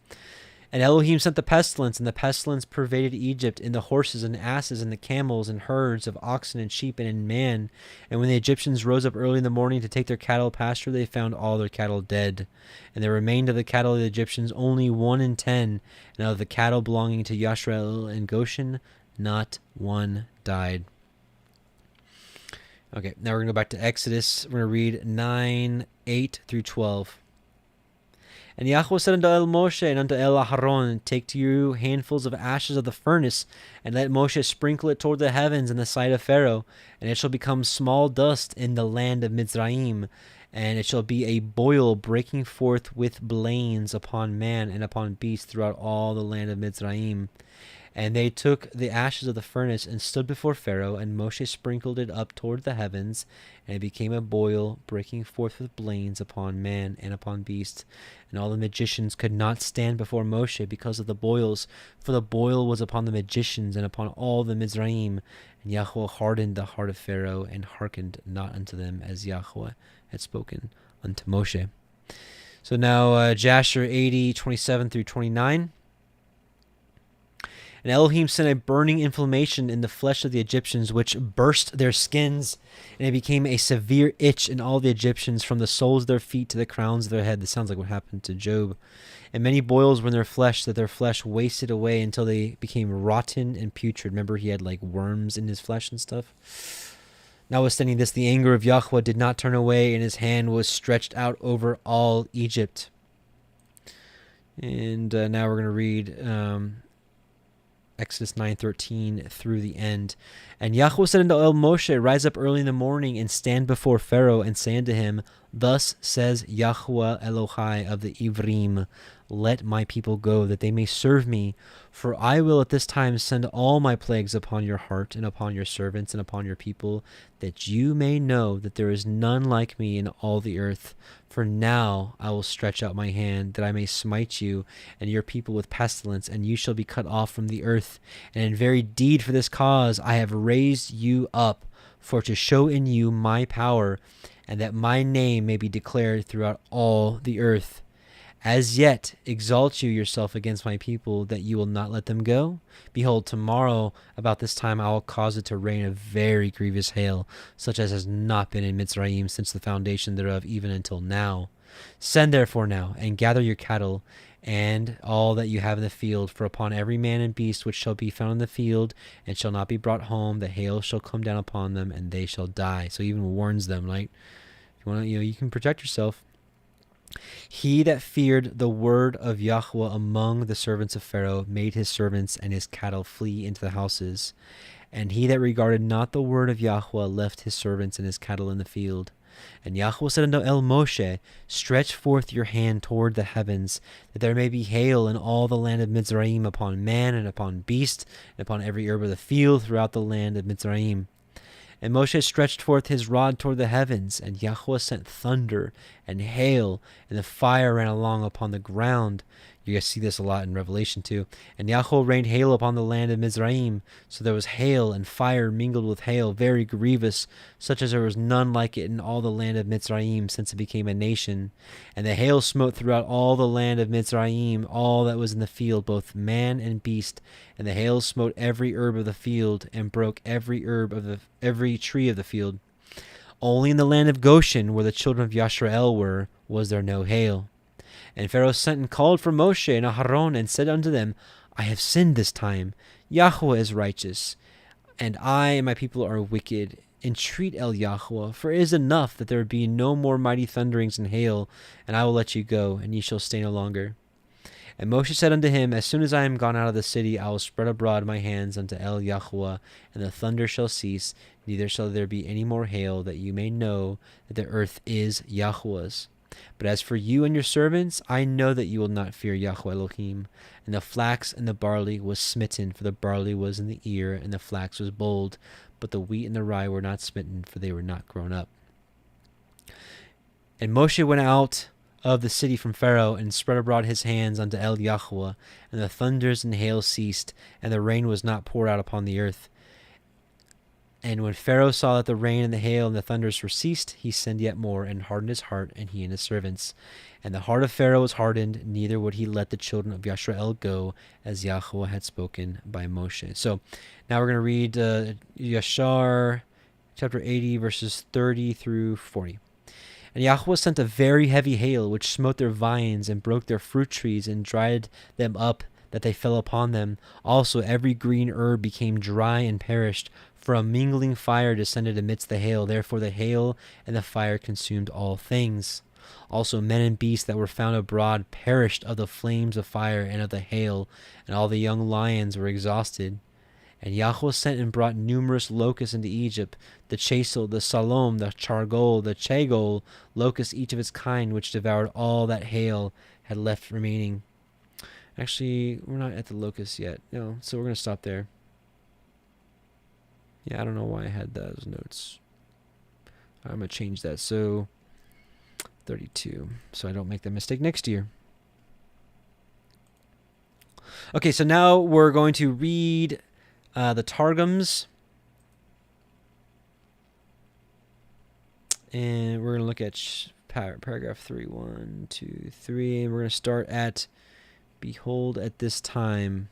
And Elohim sent the pestilence, and the pestilence pervaded Egypt, in the horses and asses and the camels and herds of oxen and sheep and in man. And when the Egyptians rose up early in the morning to take their cattle pasture, they found all their cattle dead. And there remained of the cattle of the Egyptians only 1 in 10, and of the cattle belonging to Yashrael and Goshen, not one died. Okay, now we're going to go back to Exodus. We're going to read 9, 8 through 12. And Yahuah said unto Moshe and unto Aharon, Take to you handfuls of ashes of the furnace, and let Moshe sprinkle it toward the heavens in the sight of Pharaoh, and it shall become small dust in the land of Mizraim, and it shall be a boil breaking forth with blains upon man and upon beast throughout all the land of Mizraim. And they took the ashes of the furnace and stood before Pharaoh, and Moshe sprinkled it up toward the heavens, and it became a boil, breaking forth with blains upon man and upon beast. And all the magicians could not stand before Moshe because of the boils, for the boil was upon the magicians and upon all the Mizraim. And Yahuah hardened the heart of Pharaoh, and hearkened not unto them, as Yahuah had spoken unto Moshe. So now Jasher 80, 27 through 29. And Elohim sent a burning inflammation in the flesh of the Egyptians, which burst their skins, and it became a severe itch in all the Egyptians, from the soles of their feet to the crowns of their head. This sounds like what happened to Job. And many boils were in their flesh, that their flesh wasted away until they became rotten and putrid. Remember, he had like worms in his flesh and stuff. Notwithstanding this, the anger of Yahuwah did not turn away, and his hand was stretched out over all Egypt. And now we're going to read Exodus 9:13 through the end. And Yahuwah said unto Moshe, rise up early in the morning and stand before Pharaoh, and say unto him, thus says Yahuwah Elohim of the Ivrim, let my people go, that they may serve me. For I will at this time send all my plagues upon your heart, and upon your servants, and upon your people, that you may know that there is none like me in all the earth. For now I will stretch out my hand, that I may smite you and your people with pestilence, and you shall be cut off from the earth. And in very deed for this cause I have raised you up, for to show in you my power, and that my name may be declared throughout all the earth. As yet exalt you yourself against my people, that you will not let them go? Behold, tomorrow about this time I will cause it to rain a very grievous hail, such as has not been in Mitzrayim since the foundation thereof, even until now. Send therefore now, and gather your cattle, and all that you have in the field, for upon every man and beast which shall be found in the field, and shall not be brought home, the hail shall come down upon them, and they shall die. So he even warns them, like, if you want to, you can protect yourself. He that feared the word of Yahuwah among the servants of Pharaoh made his servants and his cattle flee into the houses. And he that regarded not the word of Yahuwah left his servants and his cattle in the field. And Yahuwah said unto Moshe, stretch forth your hand toward the heavens, that there may be hail in all the land of Mitzrayim, upon man and upon beast, and upon every herb of the field throughout the land of Mitzrayim. And Moshe stretched forth his rod toward the heavens, and Yahuwah sent thunder and hail, and the fire ran along upon the ground. You guys see this a lot in Revelation too. And Yahuwah rained hail upon the land of Mizraim. So there was hail and fire mingled with hail, very grievous, such as there was none like it in all the land of Mizraim since it became a nation. And the hail smote throughout all the land of Mizraim, all that was in the field, both man and beast. And the hail smote every herb of the field, and broke every every tree of the field. Only in the land of Goshen, where the children of Yashrael were, was there no hail. And Pharaoh sent and called for Moshe and Aharon, and said unto them, I have sinned this time. Yahuwah is righteous, and I and my people are wicked. Entreat El Yahuwah, for it is enough that there be no more mighty thunderings and hail, and I will let you go, and ye shall stay no longer. And Moshe said unto him, as soon as I am gone out of the city, I will spread abroad my hands unto El Yahuwah, and the thunder shall cease, neither shall there be any more hail, that you may know that the earth is Yahuwah's. But as for you and your servants, I know that you will not fear Yahuah Elohim. And the flax and the barley was smitten, for the barley was in the ear, and the flax was bold. But the wheat and the rye were not smitten, for they were not grown up. And Moshe went out of the city from Pharaoh, and spread abroad his hands unto El Yahuwah. And the thunders and hail ceased, and the rain was not poured out upon the earth. And when Pharaoh saw that the rain and the hail and the thunders were ceased, he sinned yet more, and hardened his heart, and he and his servants. And the heart of Pharaoh was hardened, neither would he let the children of Yashrael go, as Yahuwah had spoken by Moshe. So now we're going to read Yashar chapter 80, verses 30 through 40. And Yahuwah sent a very heavy hail, which smote their vines, and broke their fruit trees, and dried them up, that they fell upon them. Also every green herb became dry and perished, for a mingling fire descended amidst the hail. Therefore the hail and the fire consumed all things. Also men and beasts that were found abroad perished of the flames of fire and of the hail, and all the young lions were exhausted. And Yahuwah sent and brought numerous locusts into Egypt, the chasel, the salom, the chargol, the chagol, locusts each of its kind, which devoured all that hail had left remaining. Actually, we're not at the locusts yet. No, so we're going to stop there. Yeah, I don't know why I had those notes. I'm going to change that. So 32, so I don't make that mistake next year. Okay, so now we're going to read the Targums. And we're going to look at paragraph 3, 1, 2, 3. And we're going to start at, behold, at this time.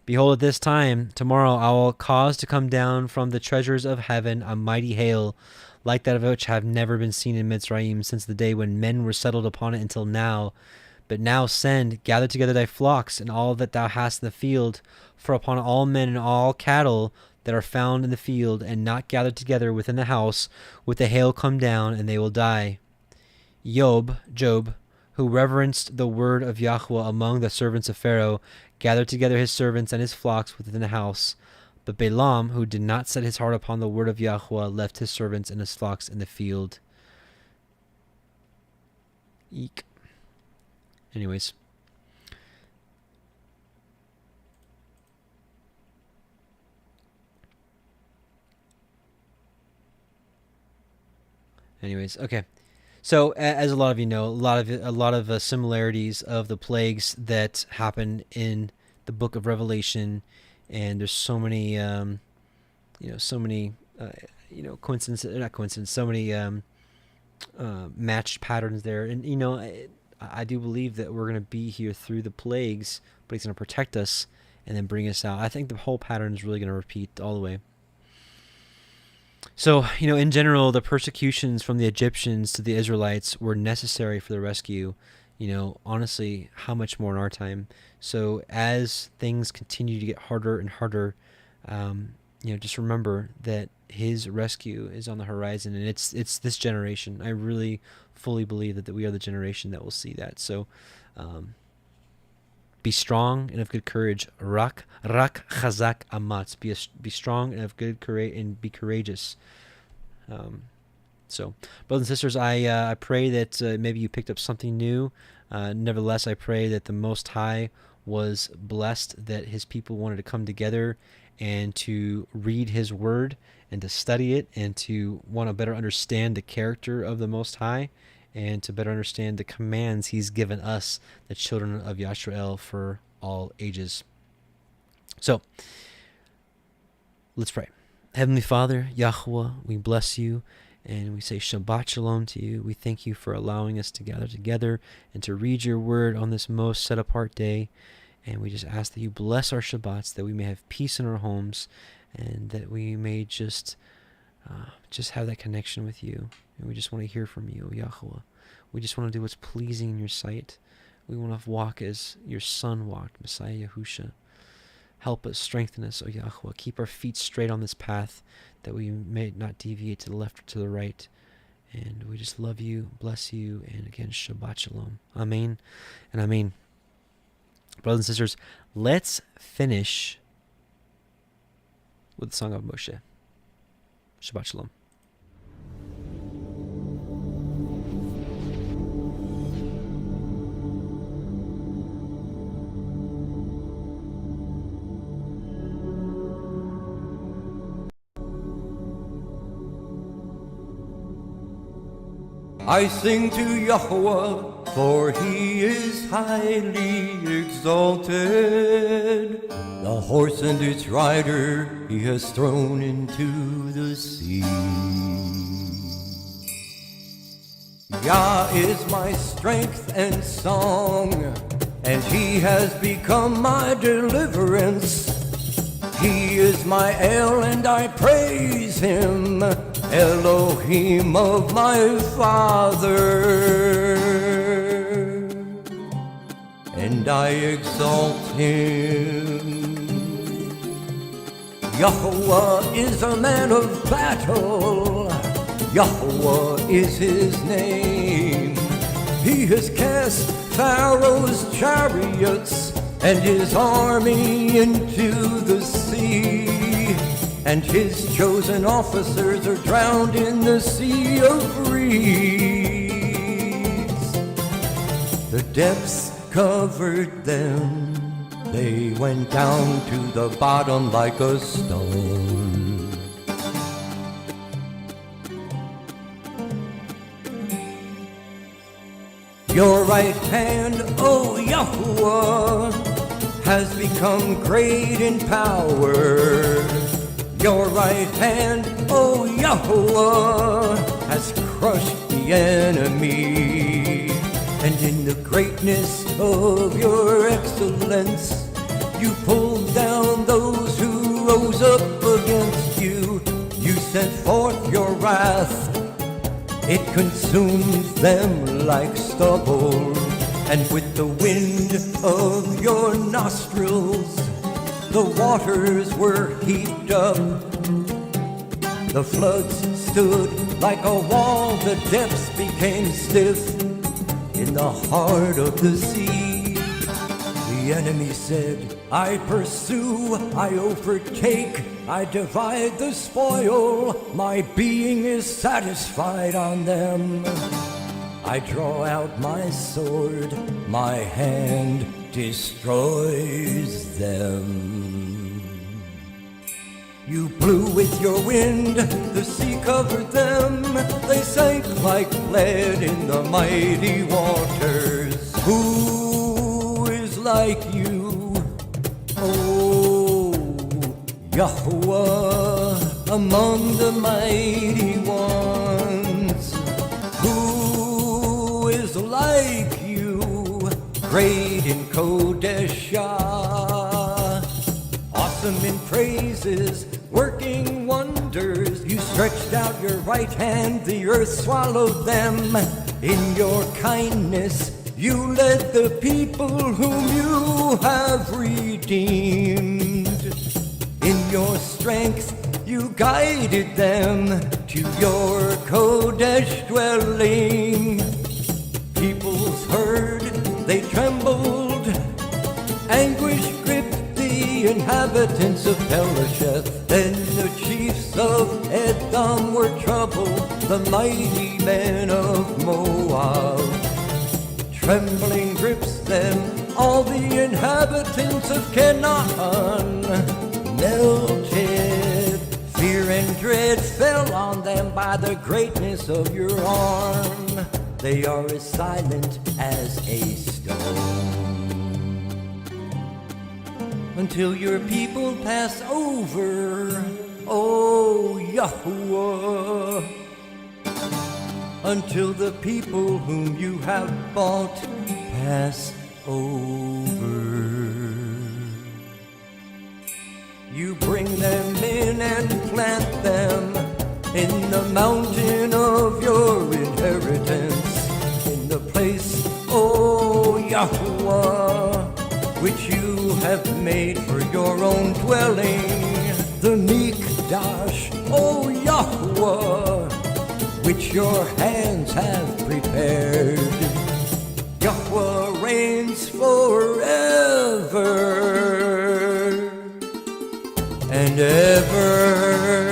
Behold, at this time, tomorrow, I will cause to come down from the treasures of heaven a mighty hail, like that of which have never been seen in Mitzrayim since the day when men were settled upon it until now. But now send, gather together thy flocks, and all that thou hast in the field, for upon all men and all cattle that are found in the field, and not gathered together within the house, with the hail come down, and they will die. Job, who reverenced the word of Yahuah among the servants of Pharaoh, gathered together his servants and his flocks within the house. But Balaam, who did not set his heart upon the word of Yahuah, left his servants and his flocks in the field. Eek. Anyways. Okay. So, as a lot of you know, a lot of similarities of the plagues that happen in the book of Revelation, and there's so many, coincidences, not coincidences, so many matched patterns there, and I do believe that we're going to be here through the plagues, but He's going to protect us and then bring us out. I think the whole pattern is really going to repeat all the way. So, in general, the persecutions from the Egyptians to the Israelites were necessary for the rescue. Honestly, how much more in our time? So as things continue to get harder and harder, just remember that His rescue is on the horizon, and it's this generation. I really fully believe that we are the generation that will see that. So be strong and of good courage. Rak chazak amatz. Be strong and of good courage, and be courageous. So, brothers and sisters, I pray that maybe you picked up something new. Nevertheless, I pray that the Most High was blessed, that His people wanted to come together and to read His Word and to study it, and to want to better understand the character of the Most High, and to better understand the commands He's given us, the children of Yisrael, for all ages. So, let's pray. Heavenly Father, Yahuah, we bless You, and we say Shabbat Shalom to You. We thank You for allowing us to gather together and to read Your Word on this most set-apart day. And we just ask that You bless our Shabbats, that we may have peace in our homes, and that we may just have that connection with You. And we just want to hear from You, Yahuah. We just want to do what's pleasing in Your sight. We want to walk as Your Son walked, Messiah Yahusha. Help us, strengthen us, O Yahuah. Keep our feet straight on this path, that we may not deviate to the left or to the right. And we just love You, bless You, and again, Shabbat Shalom. Amen and Amen. Brothers and sisters, let's finish with the Song of Moshe. Shabbat Shalom.
I sing to Yahuah, for He is highly exalted. The horse and its rider He has thrown into the sea. Yah is my strength and song, and He has become my deliverance. He is my El, and I praise Him, Elohim of my father, and I exalt Him. Yahuah is a man of battle, Yahuah is His name. He has cast Pharaoh's chariots and his army into the sea, and His chosen officers are drowned in the sea of reeds. The depths covered them, they went down to the bottom like a stone. Your right hand, O Yahuah, has become great in power. Your right hand, O Yahuah, has crushed the enemy. And in the greatness of Your excellence, You pulled down those who rose up against You. You sent forth Your wrath, it consumes them like stubble. And with the wind of your nostrils, the waters were heaped up. The floods stood like a wall, the depths became stiff in the heart of the sea. The enemy said, I pursue, I overtake, I divide the spoil, my being is satisfied on them. I draw out my sword, my hand destroys them. You blew with your wind, the sea covered them, they sank like lead in the mighty waters. Who is like you, O Yahuwah, among the mighty ones? Who is like you, great in Kodeshah, awesome in praises, working wonders? You stretched out your right hand, the earth swallowed them. In your kindness you led the people whom you have redeemed. In your strength you guided them to your Kodesh dwelling. Peoples heard, they trembled, anguish gripped the inhabitants of Pelasheth. Then the chiefs of Edom were troubled, the mighty men of Moab. Trembling grips them, all the inhabitants of Canaan melted. Fear and dread fell on them by the greatness of your arm. They are as silent as a stone. Until your people pass over, O Yahuwah. Until the people whom you have bought pass over. You bring them in and plant them in the mountain of your inheritance, in the place, O Yahuwah, which you have made for your own dwelling, the Mikdash, O Yahuwah, which your hands have prepared. Yahuwah reigns forever and ever.